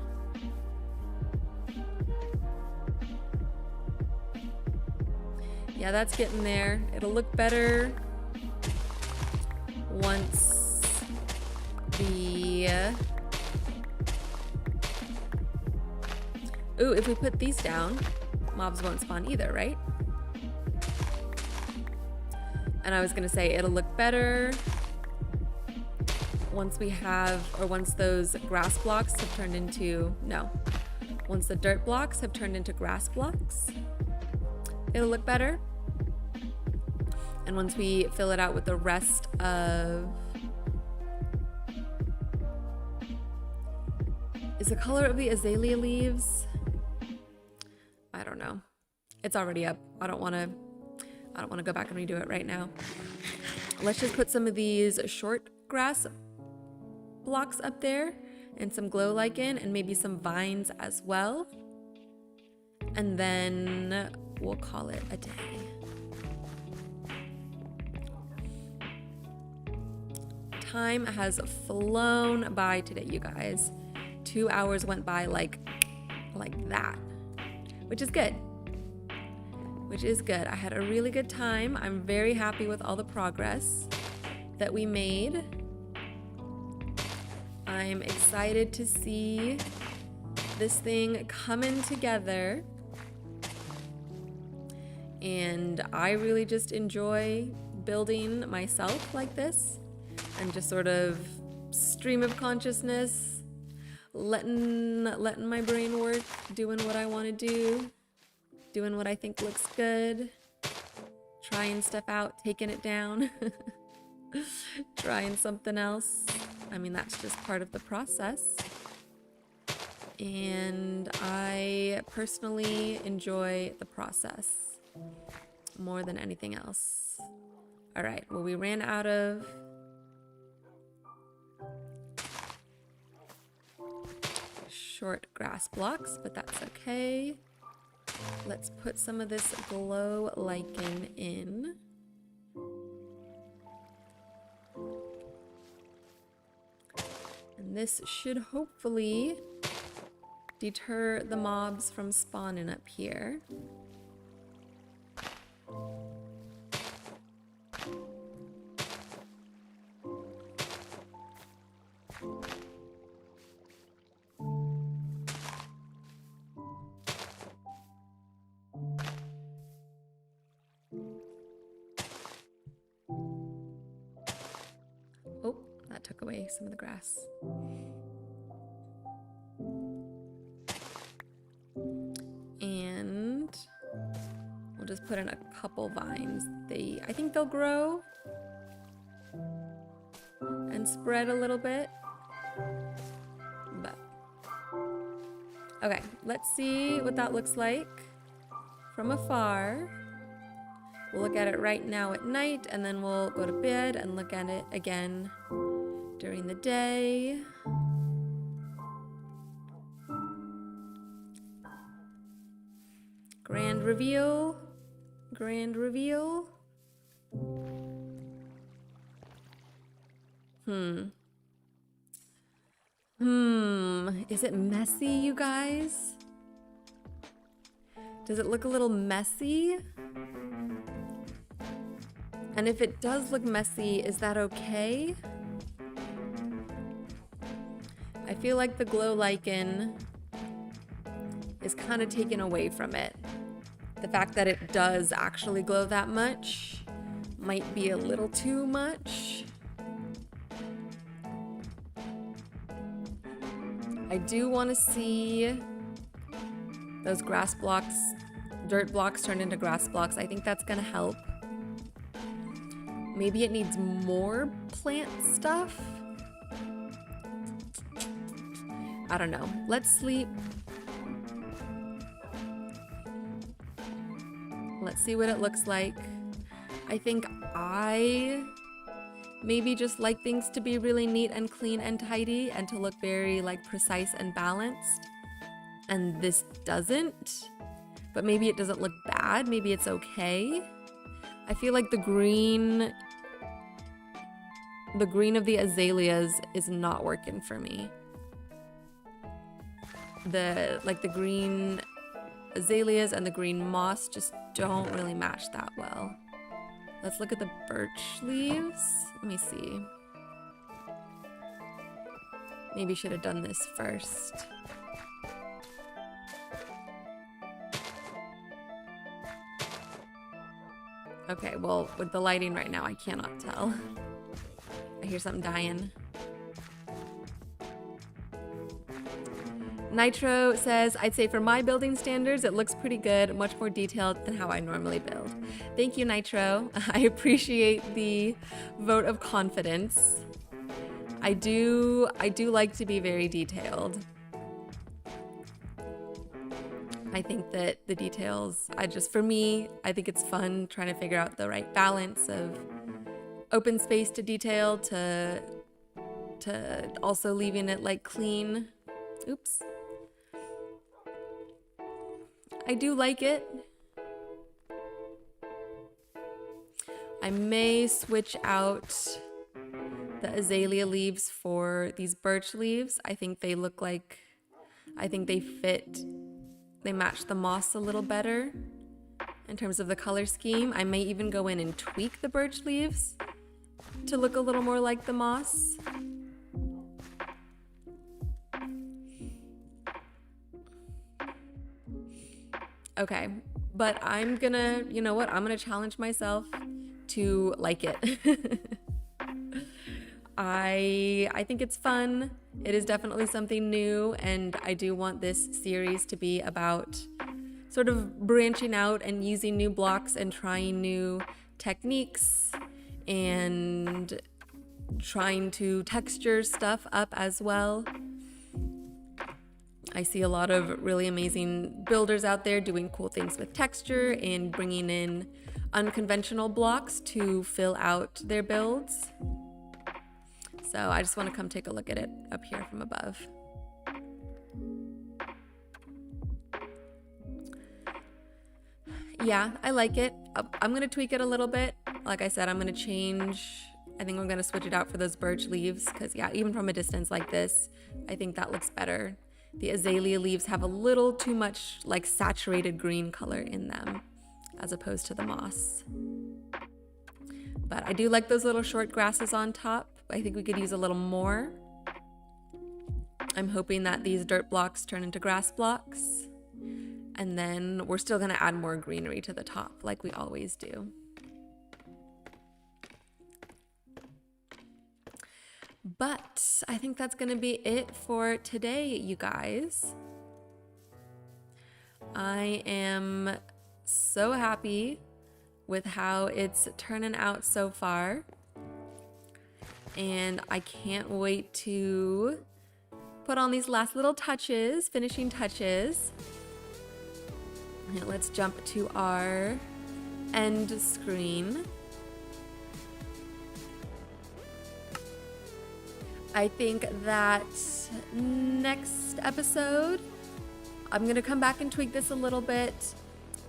Yeah, that's getting there. It'll look better once the... Ooh, if we put these down, mobs won't spawn either, right? And I was gonna say it'll look better once we have, or once those grass blocks have turned into, no. Once the dirt blocks have turned into grass blocks, it'll look better. And once we fill it out with the rest of, is the color of the azalea leaves? I don't know. It's already up. I don't want to go back and redo it right now. Let's just put some of these short grass blocks up there and some glow lichen and maybe some vines as well. And then we'll call it a day. Time has flown by today, you guys. 2 hours went by like that, which is good. Which is good. I had a really good time. I'm very happy with all the progress that we made. I'm excited to see this thing coming together. And I really just enjoy building myself like this and just sort of stream of consciousness, letting my brain work, doing what I want to do. Doing what I think looks good, trying stuff out, taking it down, trying something else. I mean, that's just part of the process. And I personally enjoy the process. more than anything else. All right, well, we ran out of short grass blocks, but that's okay. Let's put some of this glow lichen in. And this should hopefully deter the mobs from spawning up here. Oh, that took away some of the grass. And we'll just put in a couple vines. I think they'll grow and spread a little bit. But okay, let's see what that looks like from afar. We'll look at it right now at night, and then we'll go to bed and look at it again during the day. Grand reveal. Grand reveal. Is it messy, you guys? Does it look a little messy? And if it does look messy, is that okay? I feel like the glow lichen is kind of taken away from it. The fact that it does actually glow that much might be a little too much. I do want to see those grass blocks, dirt blocks turned into grass blocks. I think that's going to help. Maybe it needs more plant stuff. I don't know. Let's sleep. Let's see what it looks like. I think I maybe just like things to be really neat and clean and tidy and to look very like precise and balanced. And this doesn't, but maybe it doesn't look bad. Maybe it's okay. I feel like the green of the azaleas is not working for me. The green azaleas and the green moss just don't really match that well. Let's look at the birch leaves. Let me see. Maybe should have done this first. Okay, well, with the lighting right now, I cannot tell. I hear something dying. Nitro says, I'd say for my building standards, it looks pretty good, much more detailed than how I normally build. Thank you, Nitro. I appreciate the vote of confidence. I do like to be very detailed. I think that the details, for me, I think it's fun trying to figure out the right balance of open space to detail to also leaving it like clean. Oops. I do like it. I may switch out the azalea leaves for these birch leaves. I think they fit, they match the moss a little better in terms of the color scheme. I may even go in and tweak the birch leaves to look a little more like the moss. Okay, but I'm gonna, you know what? I'm gonna challenge myself to like it. I think it's fun. It is definitely something new, and I do want this series to be about sort of branching out and using new blocks and trying new techniques and trying to texture stuff up as well. I see a lot of really amazing builders out there doing cool things with texture and bringing in unconventional blocks to fill out their builds. So I just want to come take a look at it up here from above. Yeah, I like it. I'm going to tweak it a little bit. Like I said, I'm going to change, I think I'm going to switch it out for those birch leaves because yeah, even from a distance like this, I think that looks better. The azalea leaves have a little too much like saturated green color in them as opposed to the moss. But I do like those little short grasses on top. I think we could use a little more. I'm hoping that these dirt blocks turn into grass blocks. And then we're still gonna add more greenery to the top like we always do. But I think that's gonna be it for today, you guys. I am so happy with how it's turning out so far. And I can't wait to put on these last little touches, finishing touches. And let's jump to our end screen. I think that next episode, I'm gonna come back and tweak this a little bit,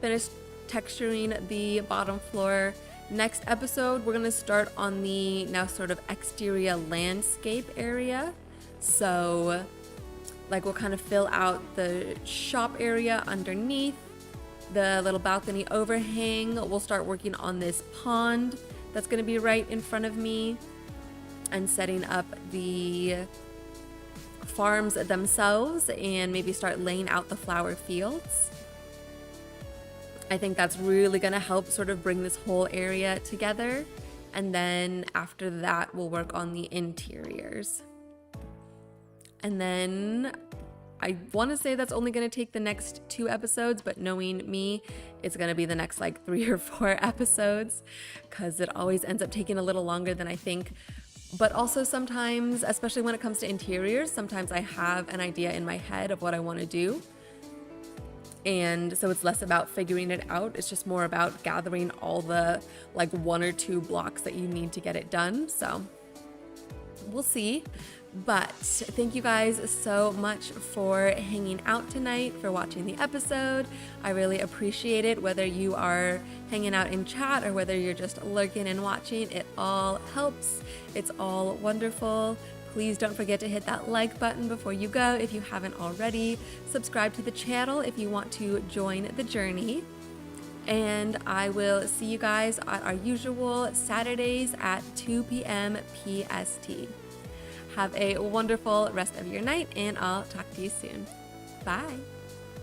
finish texturing the bottom floor. Next episode, we're gonna start on the now sort of exterior landscape area. So like we'll kind of fill out the shop area underneath, the little balcony overhang. We'll start working on this pond that's gonna be right in front of me and setting up the farms themselves and maybe start laying out the flower fields. I think that's really gonna help sort of bring this whole area together. And then after that, we'll work on the interiors. And then I wanna say that's only gonna take the next 2 episodes, but knowing me, it's gonna be the next like 3 or 4 episodes because it always ends up taking a little longer than I think. But also sometimes, especially when it comes to interiors, sometimes I have an idea in my head of what I wanna do. And so it's less about figuring it out. It's just more about gathering all the like 1 or 2 blocks that you need to get it done. So we'll see. But thank you guys so much for hanging out tonight, for watching the episode. I really appreciate it, whether you are hanging out in chat or whether you're just lurking and watching. It all helps. It's all wonderful. Please don't forget to hit that like button before you go if you haven't already. Subscribe to the channel if you want to join the journey. And I will see you guys at our usual Saturdays at 2 p.m. PST. Have a wonderful rest of your night, and I'll talk to you soon. Bye.